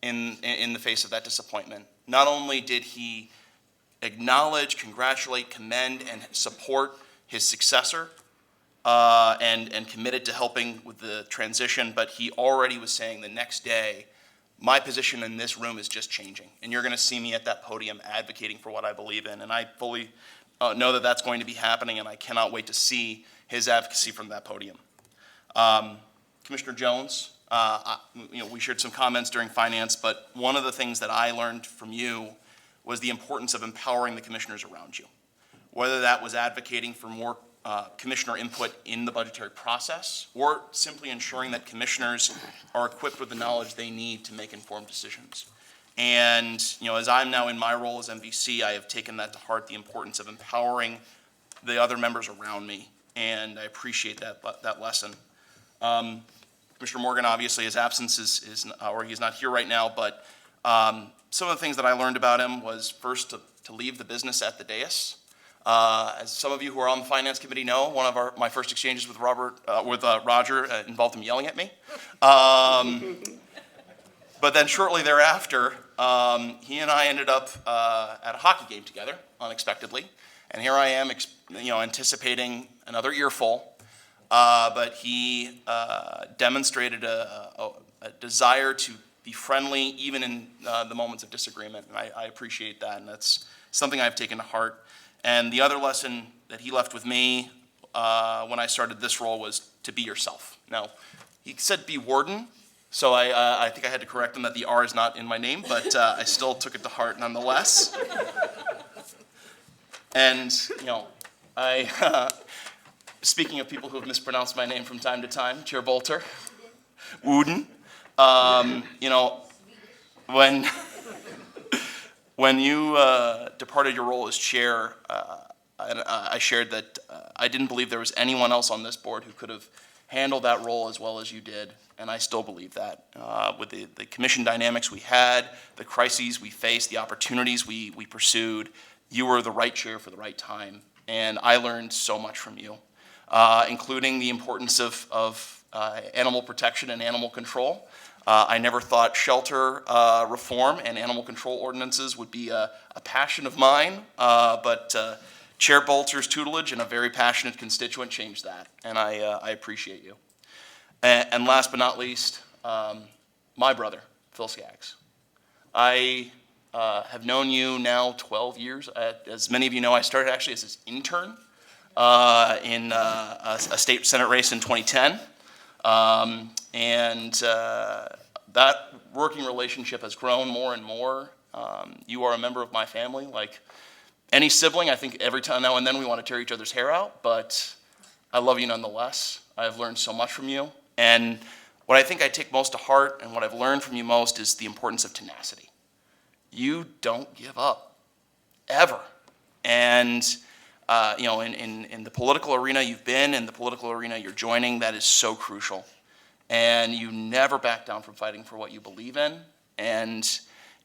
in the face of that disappointment. Not only did he acknowledge, congratulate, commend, and support his successor, and committed to helping with the transition, but he already was saying the next day, my position in this room is just changing, and you're going to see me at that podium advocating for what I believe in, and I fully know that that's going to be happening, and I cannot wait to see his advocacy from that podium. Commissioner Jones, we shared some comments during finance, but one of the things that I learned from you was the importance of empowering the commissioners around you, whether that was advocating for more commissioner input in the budgetary process, or simply ensuring that commissioners are equipped with the knowledge they need to make informed decisions. And as I'm now in my role as MVC, I have taken that to heart, the importance of empowering the other members around me, and I appreciate that lesson. Commissioner Morgan, obviously his absence is or he's not here right now, but some of the things that I learned about him was first to leave the business at the dais. As some of you who are on the finance committee know, one of my first exchanges with Roger involved him yelling at me. But then shortly thereafter, he and I ended up at a hockey game together, unexpectedly. And here I am, anticipating another earful. But he demonstrated a desire to be friendly, even in the moments of disagreement. And I appreciate that, and that's something I've taken to heart. And the other lesson that he left with me when I started this role was to be yourself. Now, he said be warden, so I think I had to correct him that the R is not in my name, but I still took it to heart nonetheless. And, speaking of people who have mispronounced my name from time to time, Chair Bolter, Wooden, when you departed your role as chair, I shared that I didn't believe there was anyone else on this board who could have handled that role as well as you did, and I still believe that. With the commission dynamics we had, the crises we faced, the opportunities we pursued, you were the right chair for the right time, and I learned so much from you, including the importance of animal protection and animal control. I never thought shelter reform and animal control ordinances would be a passion of mine, but Chair Bolter's tutelage and a very passionate constituent changed that, and I appreciate you. And last but not least, my brother, Phil Skaggs. I have known you now 12 years. As many of you know, I started actually as his intern in a state senate race in 2010. That working relationship has grown more and more. You are a member of my family. Like any sibling, I think every time now and then we want to tear each other's hair out, but I love you nonetheless. I have learned so much from you. And what I think I take most to heart and what I've learned from you most is the importance of tenacity. You don't give up, ever. And you know, in the political arena you've been, in the political arena you're joining, that is so crucial. And you never back down from fighting for what you believe in. And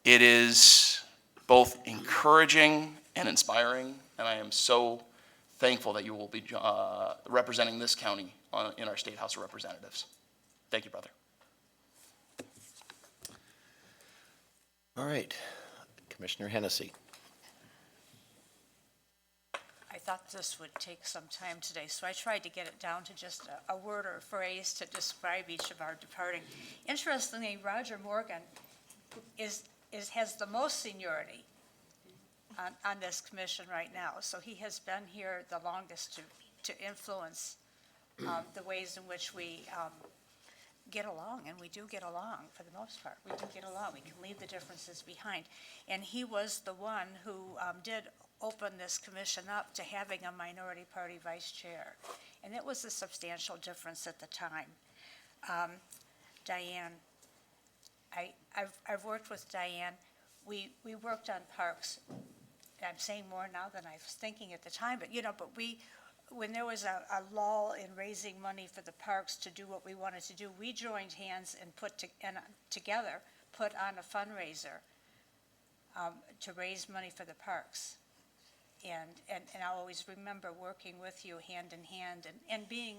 it is both encouraging and inspiring. And I am so thankful that you will be representing this county in our State House of Representatives. Thank you, brother. All right, Commissioner Hennessy. I thought this would take some time today, so I tried to get it down to just a word or a phrase to describe each of our departing. Interestingly, Roger Morgan has the most seniority on this commission right now, so he has been here the longest to influence the ways in which we get along, and we do get along for the most part. We do get along. We can leave the differences behind. And he was the one who did open this commission up to having a minority party vice chair. And it was a substantial difference at the time. Diane, I've worked with Diane. We worked on parks. I'm saying more now than I was thinking at the time, but when there was a lull in raising money for the parks to do what we wanted to do, we joined hands and together put on a fundraiser to raise money for the parks. And I'll always remember working with you hand in hand and being,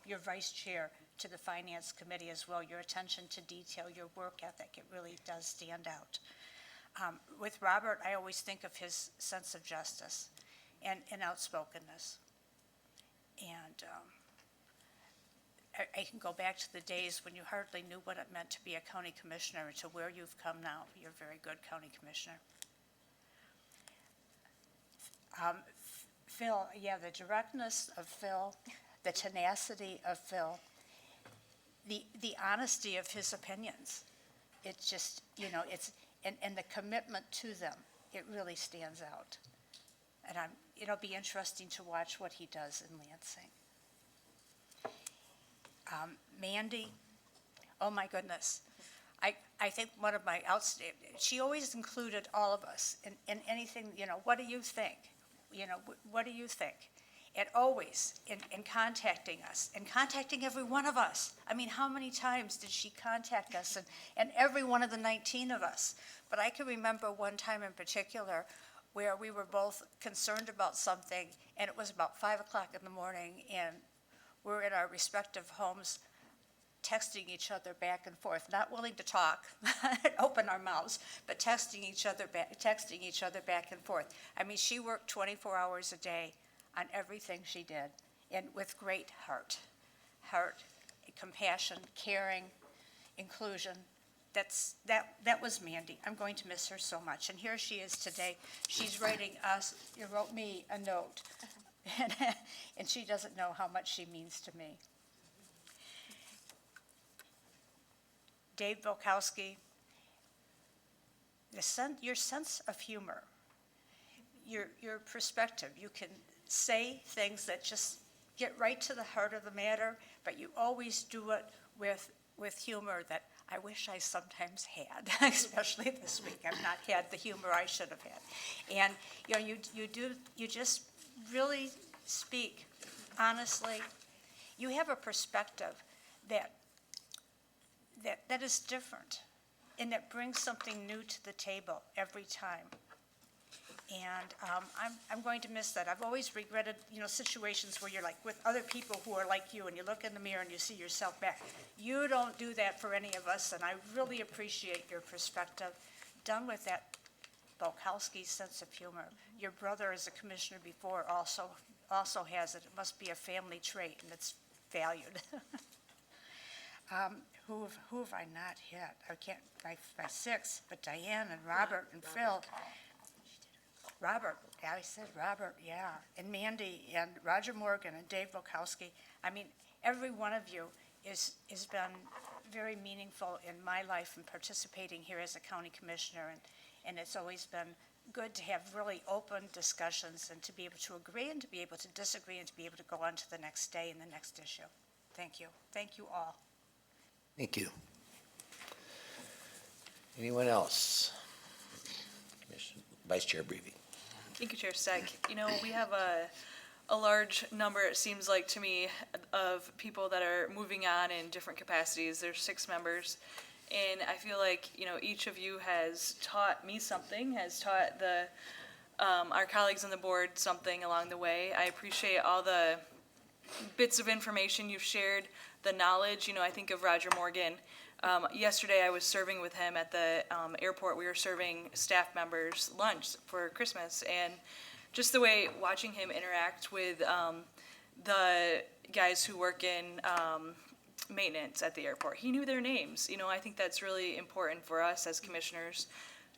your vice chair to the finance committee as well. Your attention to detail, your work ethic, it really does stand out. With Robert, I always think of his sense of justice and outspokenness. And I can go back to the days when you hardly knew what it meant to be a county commissioner to where you've come now. You're a very good county commissioner. Phil, the directness of Phil, the tenacity of Phil, the honesty of his opinions. It's just, and the commitment to them, it really stands out. And it'll be interesting to watch what he does in Lansing. Mandy, oh my goodness. I think one of my outstanding, she always included all of us in anything, what do you think? What do you think? And always in contacting us, and contacting every one of us. I mean, how many times did she contact us, and every one of the 19 of us? But I can remember one time in particular where we were both concerned about something, and it was about 5 o'clock in the morning, and we're in our respective homes texting each other back and forth, not willing to talk, open our mouths, but texting each other back and forth. I mean, she worked 24 hours a day on everything she did, and with great heart, compassion, caring, inclusion. That was Mandy. I'm going to miss her so much. And here she is today. She's writing wrote me a note, and she doesn't know how much she means to me. Dave Volkowski, your sense of humor, your perspective. You can say things that just get right to the heart of the matter, but you always do it with humor that I wish I sometimes had, especially this week. I've not had the humor I should have had. And you just really speak honestly. You have a perspective that is different, and that brings something new to the table every time. And I'm going to miss that. I've always regretted, situations where you're like with other people who are like you, and you look in the mirror and you see yourself back. You don't do that for any of us, and I really appreciate your perspective. Done with that Bulkowski sense of humor. Your brother, as a commissioner before, also has it. It must be a family trait, and it's valued. Who have I not hit? I can't, my six, but Diane and Robert and Phil. Robert, yeah, I said Robert, yeah, and Mandy and Roger Morgan and Dave Bulkowski. I mean, every one of you has been very meaningful in my life and participating here as a county commissioner, and it's always been good to have really open discussions and to be able to agree and to be able to disagree and to be able to go on to the next day and the next issue. Thank you. Thank you all. Thank you. Anyone else? Vice Chair Brevi. Thank you, Chair Steck. We have a large number, it seems like to me, of people that are moving on in different capacities. There's 6 members. And I feel like, each of you has taught me something, has taught our colleagues on the board something along the way. I appreciate all the bits of information you've shared, the knowledge. I think of Roger Morgan. Yesterday I was serving with him at the airport. We were serving staff members lunch for Christmas, and just the way watching him interact with the guys who work in maintenance at the airport. He knew their names. I think that's really important for us as commissioners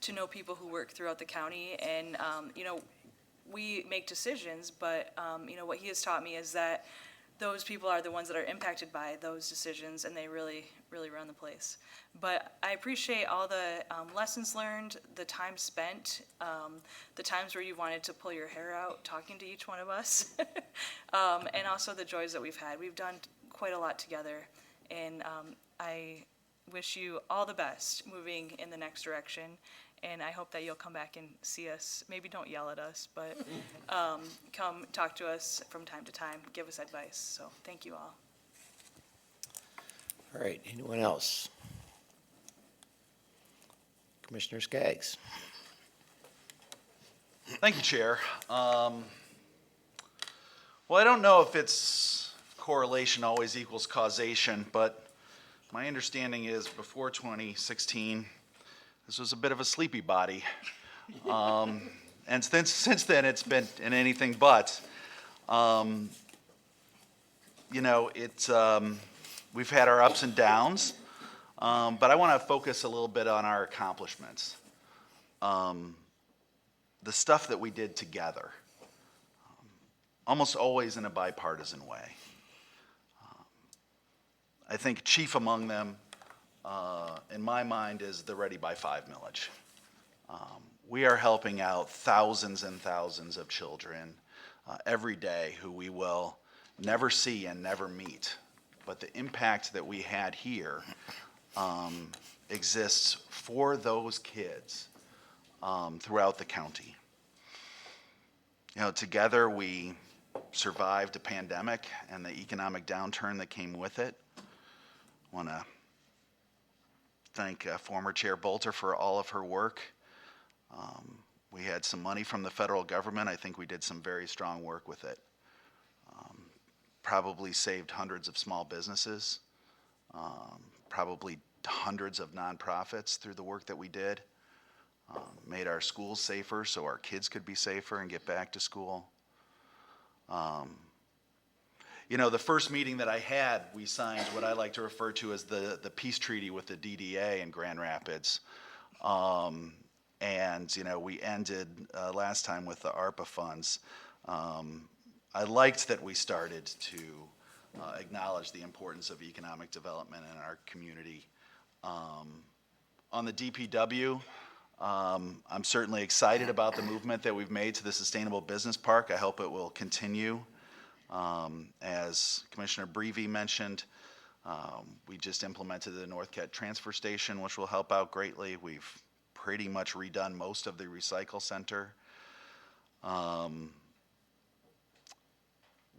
to know people who work throughout the county, and we make decisions, but what he has taught me is that those people are the ones that are impacted by those decisions, and they really, really run the place. But I appreciate all the lessons learned, the time spent, the times where you wanted to pull your hair out talking to each one of us, and also the joys that we've had. We've done quite a lot together, and I wish you all the best moving in the next direction. And I hope that you'll come back and see us. Maybe don't yell at us, but come talk to us from time to time, give us advice. So thank you all. All right, anyone else? Commissioner Skaggs. Thank you, Chair. Well, I don't know if it's correlation always equals causation, but my understanding is before 2016, this was a bit of a sleepy body. And since then, it's been in anything but. We've had our ups and downs, but I want to focus a little bit on our accomplishments. The stuff that we did together, almost always in a bipartisan way. I think chief among them, in my mind, is the Ready by 5 millage. We are helping out thousands and thousands of children every day who we will never see and never meet. But the impact that we had here exists for those kids throughout the county. Together we survived a pandemic and the economic downturn that came with it. I want to thank former Chair Bolter for all of her work. We had some money from the federal government. I think we did some very strong work with it. Probably saved hundreds of small businesses, probably hundreds of nonprofits through the work that we did. Made our schools safer so our kids could be safer and get back to school. The first meeting that I had, we signed what I like to refer to as the peace treaty with the DDA in Grand Rapids. We ended last time with the ARPA funds. I liked that we started to acknowledge the importance of economic development in our community. On the DPW, I'm certainly excited about the movement that we've made to the Sustainable Business Park. I hope it will continue. As Commissioner Brevi mentioned, we just implemented the North Cat Transfer Station, which will help out greatly. We've pretty much redone most of the recycle center.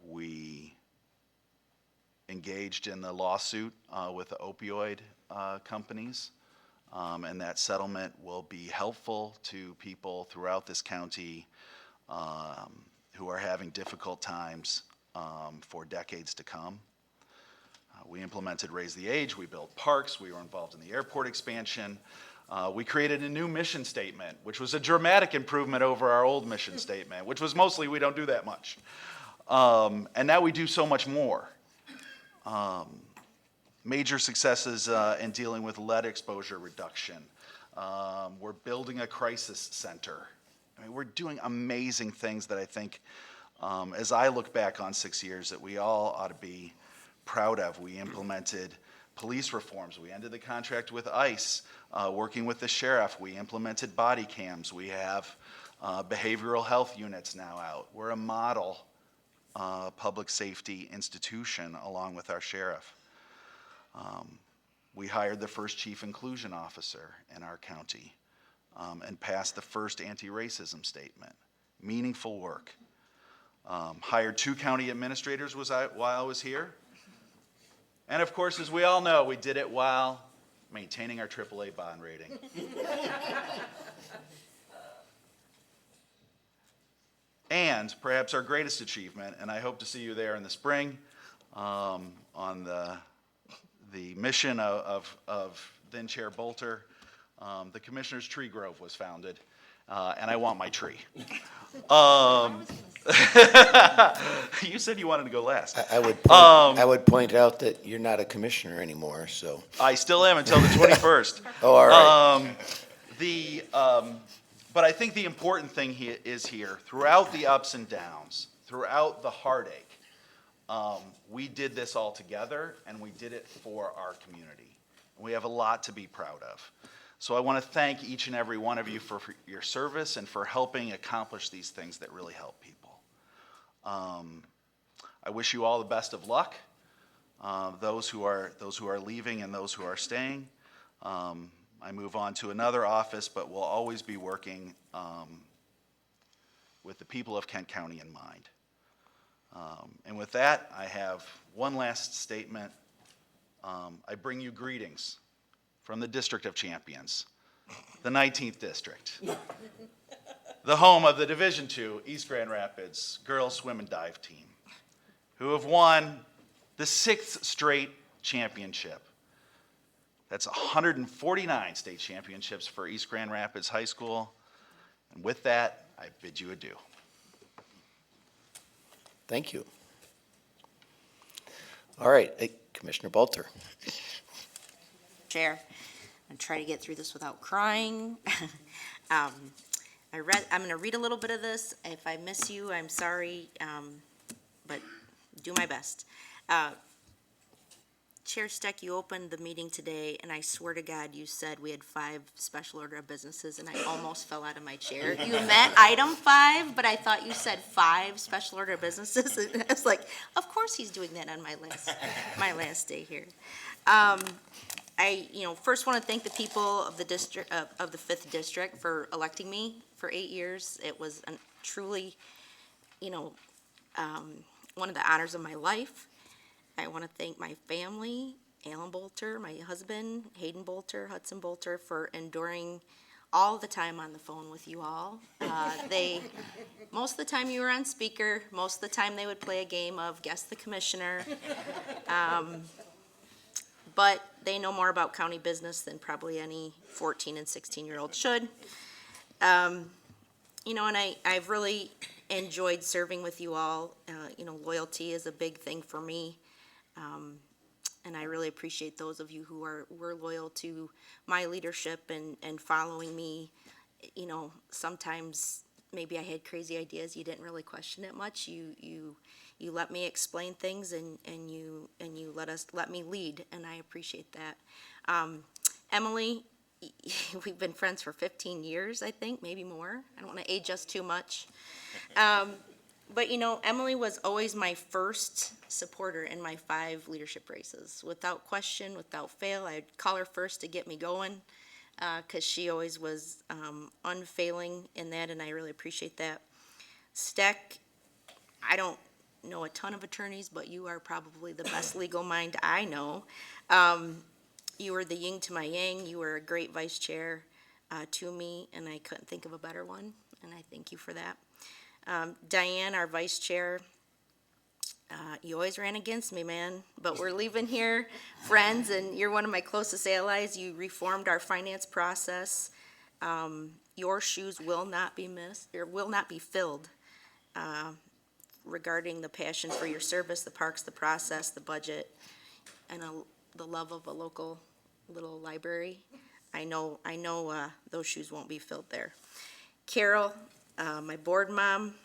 We engaged in the lawsuit with the opioid companies. And that settlement will be helpful to people throughout this county who are having difficult times for decades to come. We implemented Raise the Age, we built parks, we were involved in the airport expansion. We created a new mission statement, which was a dramatic improvement over our old mission statement, which was mostly we don't do that much. And now we do so much more. Major successes in dealing with lead exposure reduction. We're building a crisis center. I mean, we're doing amazing things that I think, as I look back on 6 years, that we all ought to be proud of. We implemented police reforms. We ended the contract with ICE, working with the sheriff. We implemented body cams. We have behavioral health units now out. We're a model public safety institution along with our sheriff. We hired the first chief inclusion officer in our county and passed the first anti-racism statement. Meaningful work. Hired 2 county administrators while I was here. And of course, as we all know, we did it while maintaining our AAA bond rating. And perhaps our greatest achievement, and I hope to see you there in the spring, on the mission of then Chair Bolter, the Commissioner's Tree Grove was founded, and I want my tree. You said you wanted to go last. I would point out that you're not a commissioner anymore, so. I still am until the 21st. Oh, all right. But I think the important thing is here, throughout the ups and downs, throughout the heartache, we did this all together, and we did it for our community. We have a lot to be proud of. So I want to thank each and every one of you for your service and for helping accomplish these things that really help people. I wish you all the best of luck, those who are leaving and those who are staying. I move on to another office, but will always be working with the people of Kent County in mind. And with that, I have one last statement. I bring you greetings from the District of Champions, the 19th District, the home of the Division II East Grand Rapids girls swim and dive team, who have won the 6th straight championship. That's 149 state championships for East Grand Rapids High School. And with that, I bid you adieu. Thank you. All right, Commissioner Bolter. Chair, I'm trying to get through this without crying. I'm going to read a little bit of this. If I miss you, I'm sorry, but do my best. Chair Steck, you opened the meeting today, and I swear to God, you said we had 5 special order of businesses, and I almost fell out of my chair. You meant item 5, but I thought you said 5 special order of businesses. And I was like, of course he's doing that on my last day here. I first want to thank the people of the district, of the 5th District for electing me for 8 years. It was truly, one of the honors of my life. I want to thank my family, Alan Bolter, my husband, Hayden Bolter, Hudson Bolter, for enduring all the time on the phone with you all. Most of the time you were on speaker, most of the time they would play a game of Guess the Commissioner. But they know more about county business than probably any 14 and 16-year-old should. And I've really enjoyed serving with you all. Loyalty is a big thing for me. And I really appreciate those of you who were loyal to my leadership and following me. Sometimes maybe I had crazy ideas. You didn't really question it much. You let me explain things and you let me lead, and I appreciate that. Emily, we've been friends for 15 years, I think, maybe more. I don't want to age us too much. But, Emily was always my first supporter in my 5 leadership races. Without question, without fail, I'd call her first to get me going, because she always was unfailing in that, and I really appreciate that. Steck, I don't know a ton of attorneys, but you are probably the best legal mind I know. You were the yin to my yang. You were a great vice chair to me, and I couldn't think of a better one, and I thank you for that. Diane, our vice chair, you always ran against me, man, but we're leaving here friends, and you're one of my closest allies. You reformed our finance process. Your shoes will not be missed, or will not be filled, regarding the passion for your service, the parks, the process, the budget, and the love of a local little library. I know those shoes won't be filled there. Carol, my board mom,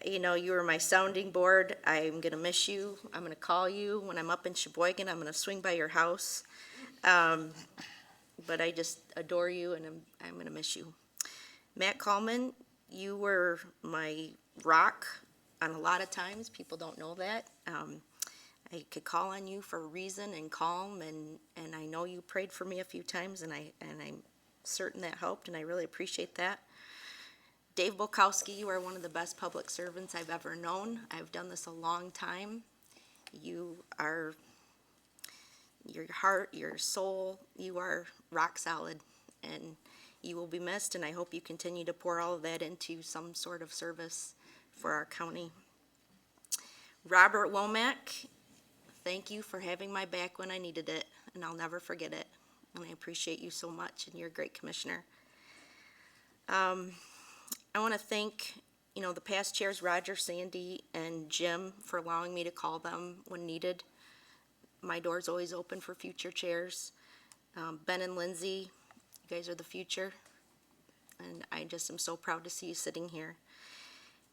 you know, you were my sounding board. I'm gonna miss you. I'm gonna call you when I'm up in Sheboygan. I'm gonna swing by your house. But I just adore you, and I'm gonna miss you. Matt Coleman, you were my rock on a lot of times. People don't know that. I could call on you for reason and calm, and I know you prayed for me a few times, and I'm certain that helped, and I really appreciate that. Dave Bolkowski, you are one of the best public servants I've ever known. I've done this a long time. You are, your heart, your soul, you are rock solid, and you will be missed, and I hope you continue to pour all of that into some sort of service for our county. Robert Womack, thank you for having my back when I needed it, and I'll never forget it. And I appreciate you so much, and you're a great commissioner. I want to thank, the past chairs, Roger, Sandy, and Jim, for allowing me to call them when needed. My door's always open for future chairs. Ben and Lindsay, you guys are the future, and I just am so proud to see you sitting here.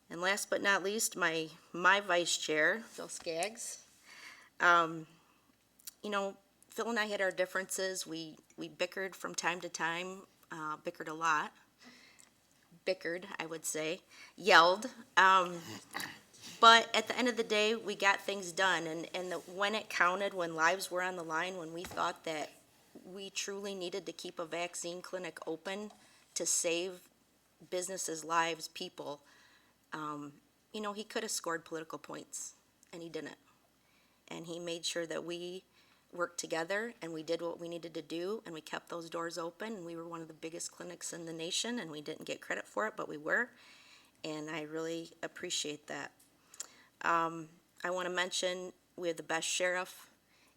And last but not least, my vice chair, Phil Skaggs. Phil and I had our differences. We bickered from time to time, bickered a lot. Bickered, I would say, yelled. But at the end of the day, we got things done. And when it counted, when lives were on the line, when we thought that we truly needed to keep a vaccine clinic open to save businesses, lives, people, he could have scored political points, and he didn't. And he made sure that we worked together, and we did what we needed to do, and we kept those doors open, and we were one of the biggest clinics in the nation, and we didn't get credit for it, but we were, and I really appreciate that. I want to mention we have the best sheriff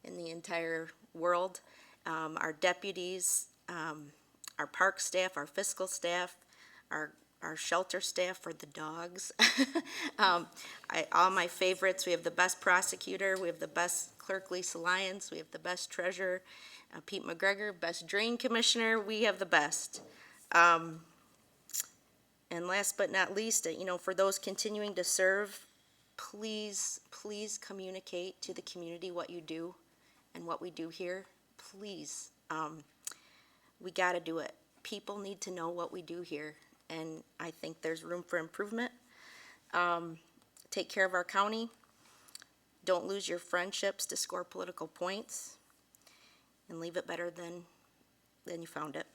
in the entire world. Our deputies, our park staff, our fiscal staff, our shelter staff for the dogs. All my favorites. We have the best prosecutor. We have the best clerk, Lisa Lyons. We have the best treasurer, Pete McGregor. Best drain commissioner. We have the best. And last but not least, for those continuing to serve, please communicate to the community what you do and what we do here. Please. We got to do it. People need to know what we do here, and I think there's room for improvement. Take care of our county. Don't lose your friendships to score political points, and leave it better than you found it.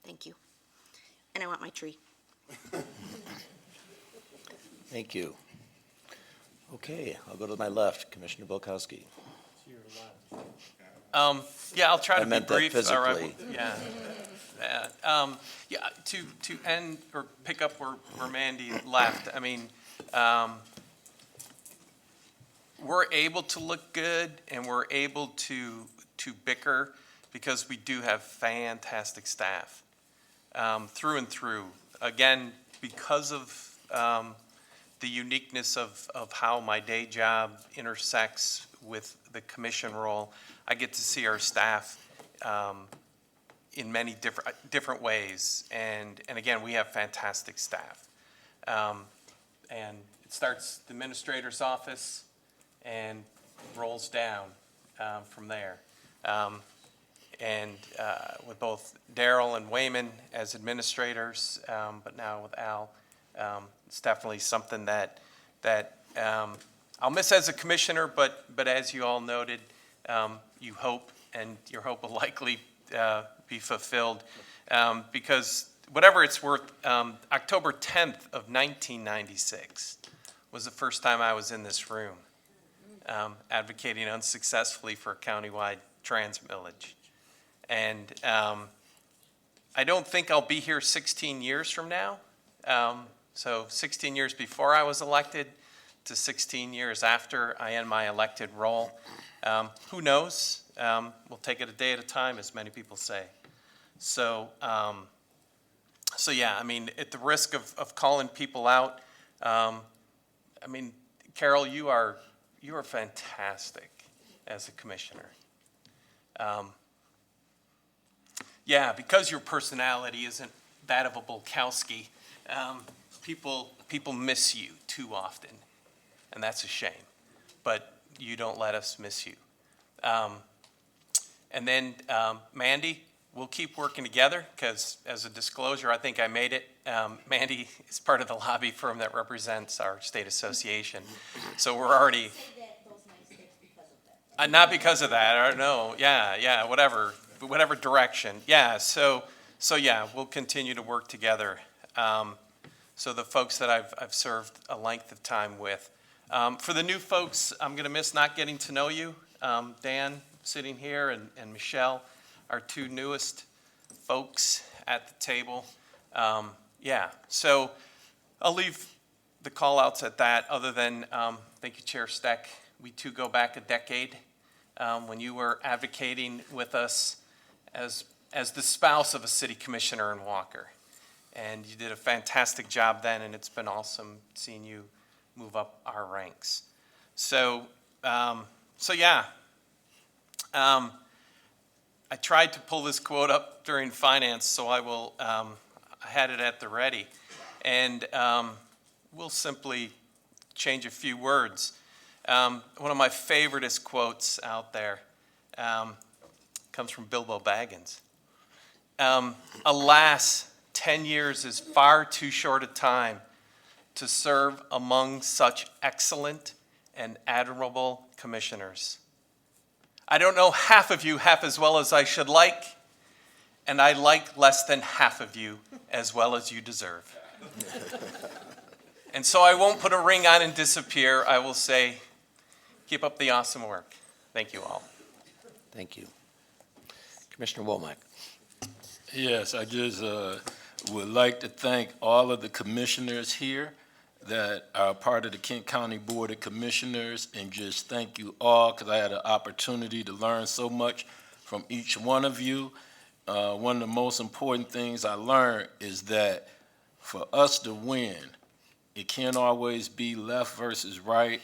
Thank you. And I want my tree. Thank you. Okay, I'll go to my left, Commissioner Bolkowski. Yeah, I'll try I to be meant that brief. All right. physically. Yeah. To end or pick up where Mandy left, I mean, we're able to look good and we're able to bicker because we do have fantastic staff, through and through. Again, because of, the uniqueness of how my day job intersects with the commission role, I get to see our staff in many different ways. And again, we have fantastic staff. And it starts the administrator's office and rolls down from there. With both Daryl and Wayman as administrators, but now with Al, it's definitely something that I'll miss as a commissioner, but as you all noted, you hope, and your hope will likely be fulfilled, because whatever it's worth, October 10th of 1996 was the first time I was in this room. advocating unsuccessfully for a countywide trans millage. And I don't think I'll be here 16 years from now. So 16 years before I was elected to 16 years after I end my elected role. Who knows? We'll take it a day at a time, as many people say. So, so yeah, I mean, at the risk of calling people out, I mean, Carol, you are fantastic as a commissioner. Yeah, because your personality isn't that of a Bulkowski, people miss you too often, and that's a shame. But you don't let us miss you. And then, Mandy, we'll keep working together, because as a disclosure, I think I made it. Mandy is part of the lobby firm that represents our state association. So we're already... not because of that, or no, yeah, whatever direction. Yeah, so yeah, we'll continue to work together. So the folks that I've served a length of time with. For the new folks, I'm gonna miss not getting to know you. Dan, sitting here, and Michelle, our two newest folks at the table. Yeah, so I'll leave the call outs at that, other than, thank you, Chair Steck. We too go back a decade, when you were advocating with us as the spouse of a city commissioner in Walker. And you did a fantastic job then, and it's been awesome seeing you move up our ranks. So, yeah. I tried to pull this quote up during finance, so I had it at the ready. And we'll simply change a few words. One of my favoriteest quotes out there comes from Bilbo Baggins. Alas, 10 years is far too short a time to serve among such excellent and admirable commissioners. I don't know half of you half as well as I should like, and I like less than half of you as well as you deserve. And so I won't put a ring on and disappear. I will say, keep up the awesome work. Thank you all. Thank you. Commissioner Womack. Yes, I just would like to thank all of the commissioners here that are part of the Kent County Board of Commissioners, and just thank you all, because I had an opportunity to learn so much from each one of you. One of the most important things I learned is that for us to win, it can't always be left versus right,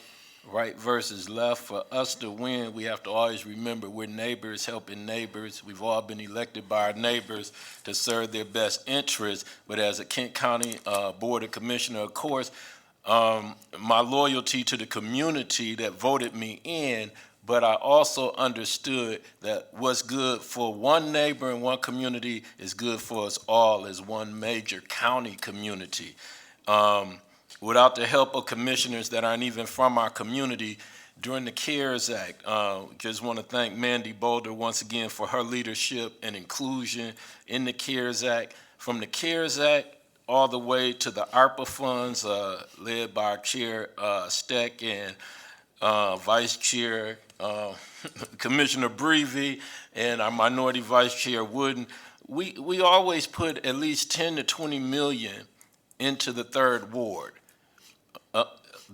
right versus left. For us to win, we have to always remember we're neighbors helping neighbors. We've all been elected by our neighbors to serve their best interests. But as a Kent County Board of Commissioner, of course, my loyalty to the community that voted me in, but I also understood that what's good for one neighbor and one community is good for us all as one major county community. Without the help of commissioners that aren't even from our community, during the CARES Act, just want to thank Mandy Boulder once again for her leadership and inclusion in the CARES Act. From the CARES Act all the way to the ARPA funds led by our Chair Steck and Vice Chair Commissioner Breevy and our Minority Vice Chair Wooden, we always put at least 10 to 20 million into the third ward.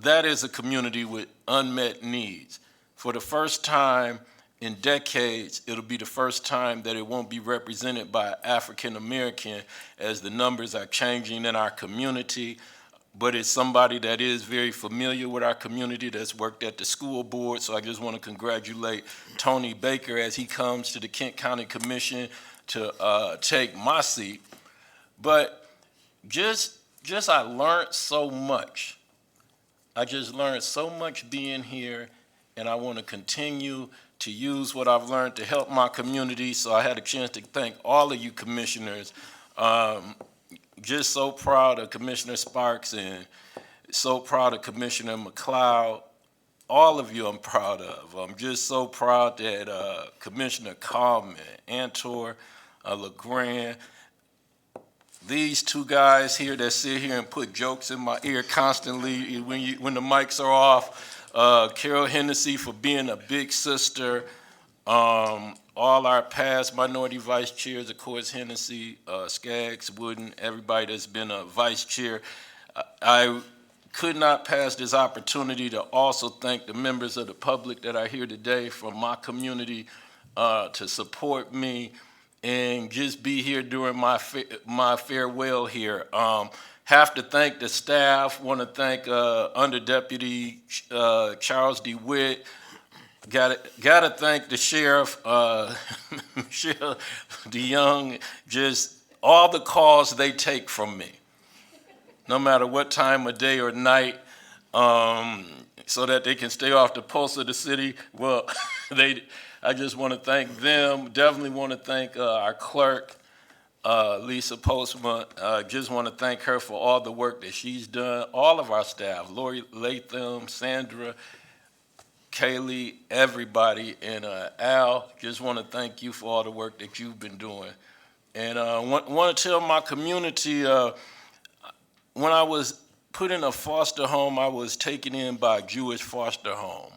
That is a community with unmet needs. For the first time in decades, it'll be the first time that it won't be represented by African American, as the numbers are changing in our community. But it's somebody that is very familiar with our community, that's worked at the school board. So I just want to congratulate Tony Baker as he comes to the Kent County Commission to take my seat. But just I learned so much. I just learned so much being here, and I want to continue to use what I've learned to help my community. So I had a chance to thank all of you commissioners. Just so proud of Commissioner Sparks and so proud of Commissioner McLeod. All of you I'm proud of. I'm just so proud that Commissioner Coleman, Antor, LeGrand, these two guys here that sit here and put jokes in my ear constantly when the mics are off, Carol Hennessy for being a big sister. All our past minority vice chairs, of course, Hennessy, Skaggs, Wooden, everybody that's been a vice chair. I could not pass this opportunity to also thank the members of the public that are here today from my community to support me and just be here during my farewell here. Have to thank the staff, want to thank Under Deputy Charles DeWitt. Got to thank the sheriff, Michelle DeYoung, just all the calls they take from me, no matter what time of day or night, so that they can stay off the pulse of the city. Well, I just want to thank them. Definitely want to thank our clerk, Lisa Postma. Just want to thank her for all the work that she's done. All of our staff, Lori Latham, Sandra, Kaylee, everybody, and Al, just want to thank you for all the work that you've been doing. And want to tell my community, when I was put in a foster home, I was taken in by a Jewish foster home.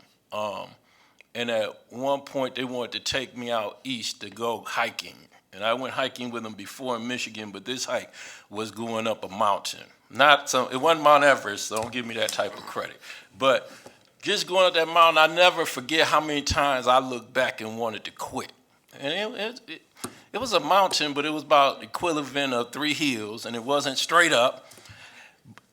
And at one point, they wanted to take me out east to go hiking. And I went hiking with them before in Michigan, but this hike was going up a mountain. It wasn't Mount Everest, so don't give me that type of credit. But just going up that mountain, I never forget how many times I looked back and wanted to quit. And it was a mountain, but it was about the equivalent of 3 hills, and it wasn't straight up.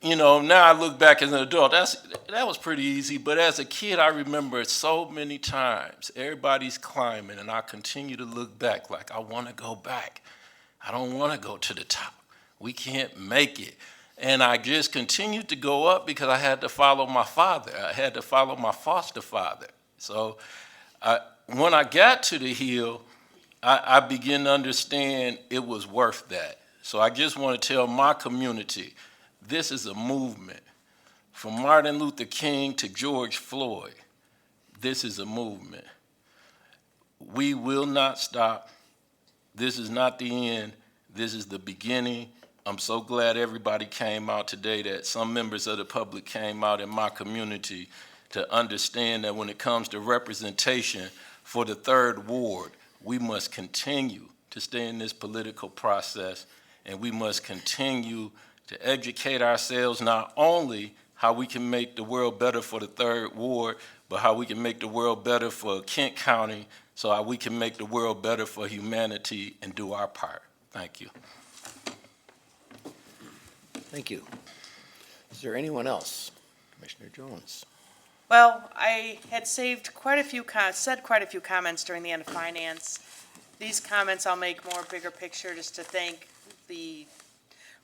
You know, now I look back as an adult, that was pretty easy, but as a kid, I remember so many times, everybody's climbing, and I continue to look back like, I want to go back. I don't want to go to the top. We can't make it. And I just continued to go up because I had to follow my father. I had to follow my foster father. So when I got to the hill, I began to understand it was worth that. So I just want to tell my community, this is a movement. From Martin Luther King to George Floyd, this is a movement. We will not stop. This is not the end. This is the beginning. I'm so glad everybody came out today, that some members of the public came out in my community to understand that when it comes to representation for the 3rd Ward, we must continue to stay in this political process, and we must continue to educate ourselves not only how we can make the world better for the 3rd Ward, but how we can make the world better for Kent County, so how we can make the world better for humanity and do our part. Thank you. Thank you. Is there anyone else? Commissioner Jones. Well, I had said quite a few comments during the end of finance. These comments I'll make more bigger picture, just to thank the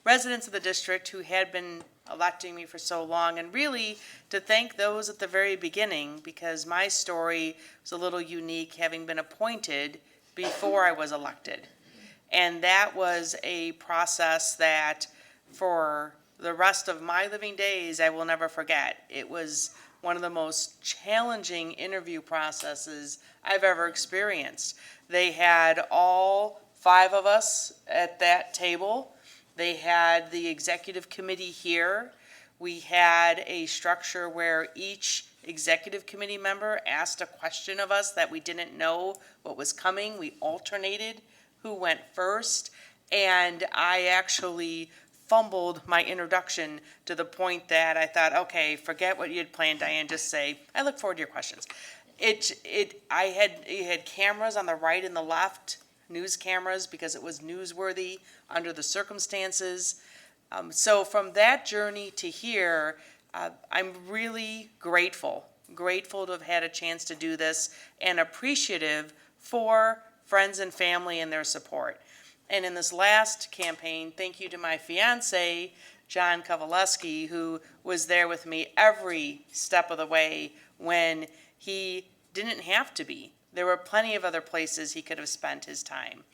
residents of the district who had been electing me for so long, and really to thank those at the very beginning, because my story was a little unique, having been appointed before I was elected. And that was a process that for the rest of my living days, I will never forget. It was one of the most challenging interview processes I've ever experienced. They had all 5 of us at that table. They had the executive committee here. We had a structure where each executive committee member asked a question of us that we didn't know what was coming. We alternated who went first, and I actually fumbled my introduction to the point that I thought, okay, forget what you had planned, Diane, just say, I look forward to your questions. It had cameras on the right and the left, news cameras, because it was newsworthy under the circumstances. So from that journey to here, I'm really grateful to have had a chance to do this, and appreciative for friends and family and their support. And in this last campaign, thank you to my fiance, John Kovaleski, who was there with me every step of the way when he didn't have to be. There were plenty of other places he could have spent his time.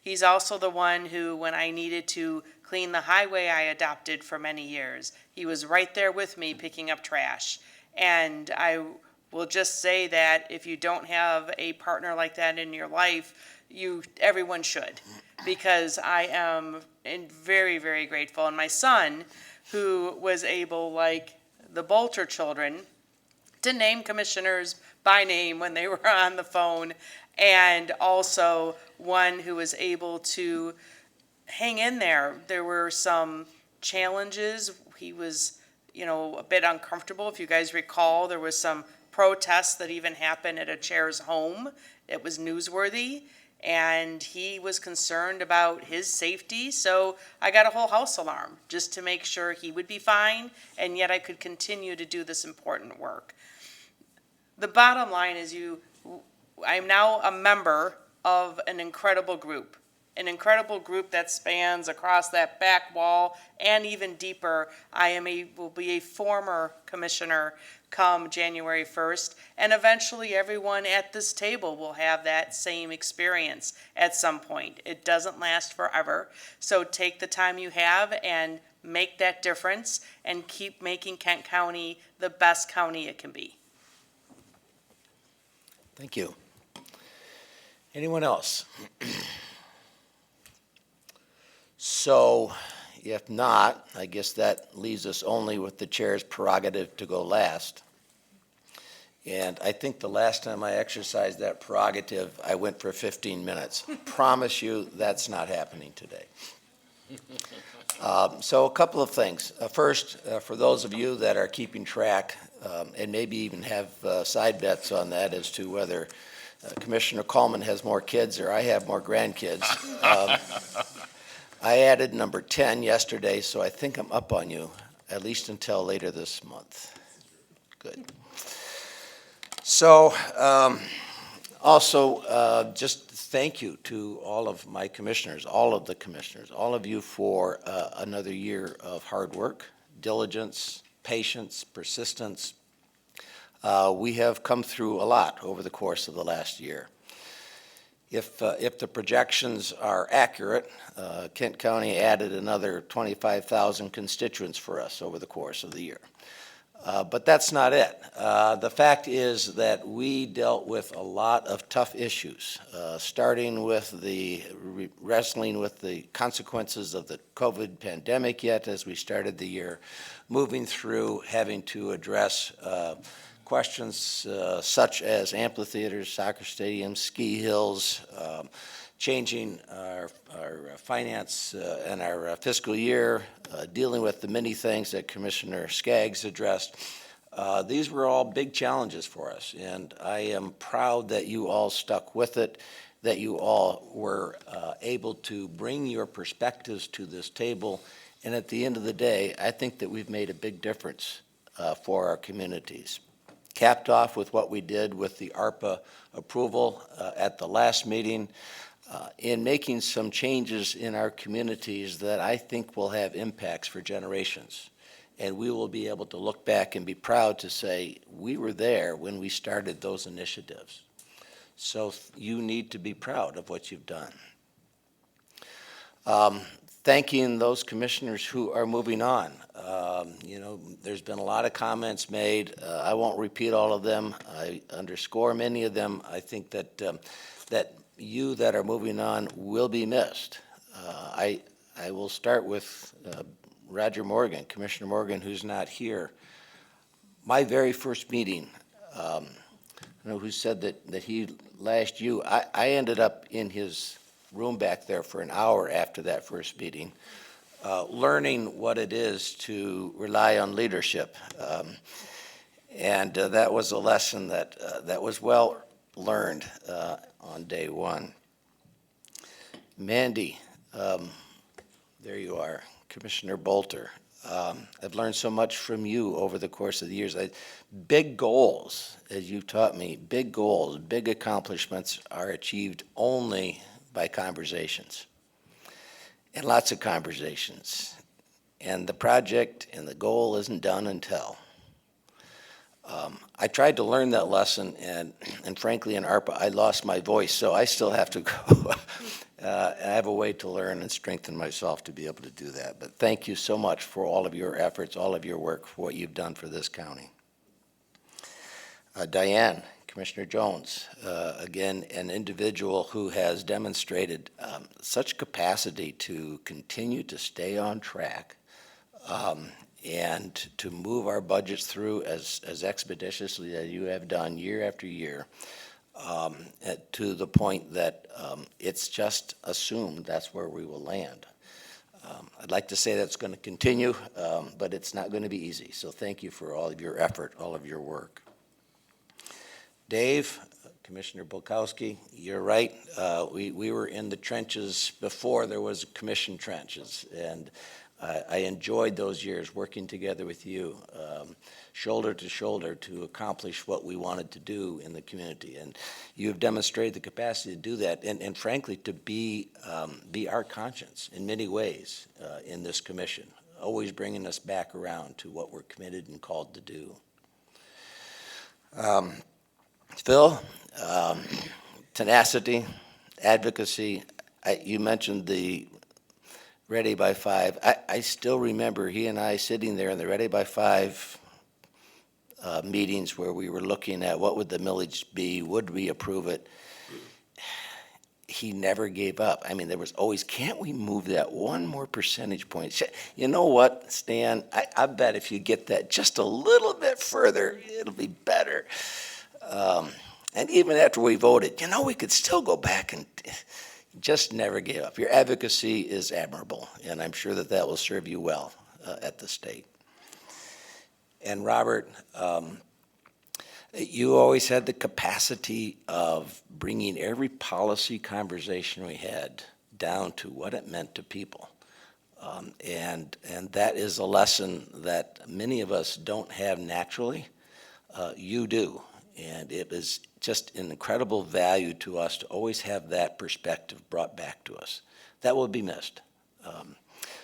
He's also the one who, when I needed to clean the highway I adopted for many years, he was right there with me picking up trash. And I will just say that if you don't have a partner like that in your life, everyone should, because I am very, very grateful. And my son, who was able, like the Bolter children, to name commissioners by name when they were on the phone, and also one who was able to hang in there. There were some challenges. He was, a bit uncomfortable. If you guys recall, there was some protests that even happened at a chair's home. It was newsworthy, and he was concerned about his safety, so I got a whole house alarm just to make sure he would be fine, and yet I could continue to do this important work. The bottom line is I'm now a member of an incredible group that spans across that back wall and even deeper. Will be a former commissioner come January 1st, and eventually everyone at this table will have that same experience at some point. It doesn't last forever, so take the time you have and make that difference and keep making Kent County the best county it can be. Thank you. Anyone else? So, if not, I guess that leaves us only with the chair's prerogative to go last. And I think the last time I exercised that prerogative, I went for 15 minutes. Promise you, that's not happening today. So a couple of things. First, for those of you that are keeping track, and maybe even have side bets on that as to whether Commissioner Coleman has more kids or I have more grandkids, I added number 10 yesterday, so I think I'm up on you, at least until later this month. Good. So, also, just thank you to all of my commissioners, all of the commissioners, all of you for another year of hard work, diligence, patience, persistence. We have come through a lot over the course of the last year. If the projections are accurate, Kent County added another 25,000 constituents for us over the course of the year. But that's not it. The fact is that we dealt with a lot of tough issues, starting with wrestling with the consequences of the COVID pandemic yet as we started the year, moving through having to address questions such as amphitheaters, soccer stadiums, ski hills, changing our finance and our fiscal year, dealing with the many things that Commissioner Skaggs addressed. These were all big challenges for us, and I am proud that you all stuck with it, that you all were able to bring your perspectives to this table, and at the end of the day, I think that we've made a big difference for our communities. Capped off with what we did with the ARPA approval at the last meeting, in making some changes in our communities that I think will have impacts for generations. And we will be able to look back and be proud to say, we were there when we started those initiatives. So you need to be proud of what you've done. Thanking those commissioners who are moving on. There's been a lot of comments made. I won't repeat all of them. I underscore many of them. I think that that you that are moving on will be missed. I will start with Roger Morgan, Commissioner Morgan, who's not here. My very first meeting, who said that he lashed you. I ended up in his room back there for an hour after that first meeting, learning what it is to rely on leadership. And that was a lesson that was well learned on day one. Mandy, there you are, Commissioner Bolter. I've learned so much from you over the course of the years. Big goals, as you've taught me, big goals, big accomplishments are achieved only by conversations, and lots of conversations. And the project and the goal isn't done until. I tried to learn that lesson, and frankly, in ARPA, I lost my voice, so I still have to go. I have a way to learn and strengthen myself to be able to do that. But thank you so much for all of your efforts, all of your work, for what you've done for this county. Diane, Commissioner Jones, again, an individual who has demonstrated such capacity to continue to stay on track and to move our budgets through as expeditiously as you have done year after year, to the point that it's just assumed that's where we will land. I'd like to say that's going to continue, but it's not going to be easy. So thank you for all of your effort, all of your work. Dave, Commissioner Bulkowski, you're right. We were in the trenches before there was commission trenches, and I enjoyed those years working together with you, shoulder to shoulder, to accomplish what we wanted to do in the community. And you have demonstrated the capacity to do that, and frankly, to be our conscience in many ways in this commission, always bringing us back around to what we're committed and called to do. Phil, tenacity, advocacy. You mentioned the Ready by 5. I still remember he and I sitting there in the Ready by 5 meetings where we were looking at what would the millage be, would we approve it? He never gave up. I mean, there was always, can't we move that one more percentage point? You know what, Stan? I bet if you get that just a little bit further, it'll be better. And even after we voted, we could still go back and just never gave up. Your advocacy is admirable, and I'm sure that will serve you well at the state. And Robert, you always had the capacity of bringing every policy conversation we had down to what it meant to people. And that is a lesson that many of us don't have naturally. You do. And it is just an incredible value to us to always have that perspective brought back to us. That will be missed.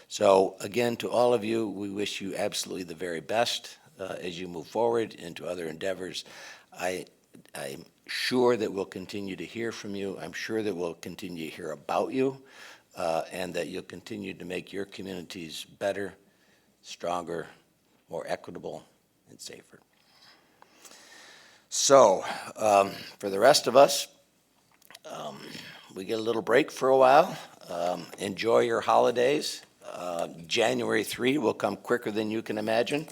So again, to all of you, we wish you absolutely the very best as you move forward into other endeavors. I'm sure that we'll continue to hear from you. I'm sure that we'll continue to hear about you, and that you'll continue to make your communities better, stronger, more equitable, and safer. So, for the rest of us, we get a little break for a while. Enjoy your holidays. January 3 will come quicker than you can imagine.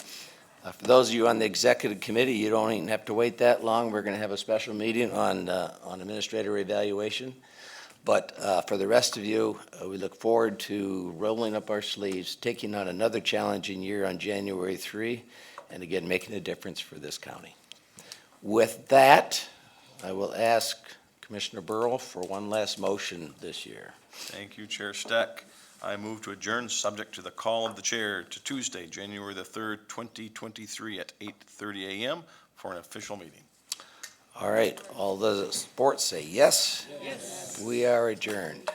For those of you on the executive committee, you don't even have to wait that long. We're going to have a special meeting on administrator evaluation. But for the rest of you, we look forward to rolling up our sleeves, taking on another challenging year on January 3, and again, making a difference for this county. With that, I will ask Commissioner Burrow for one last motion this year. Thank you, Chair Steck. I move to adjourn, subject to the call of the chair, to Tuesday, January the 3rd, 2023 at 8:30 a.m. for an official meeting. All right, all those sports say yes? Yes. We are adjourned.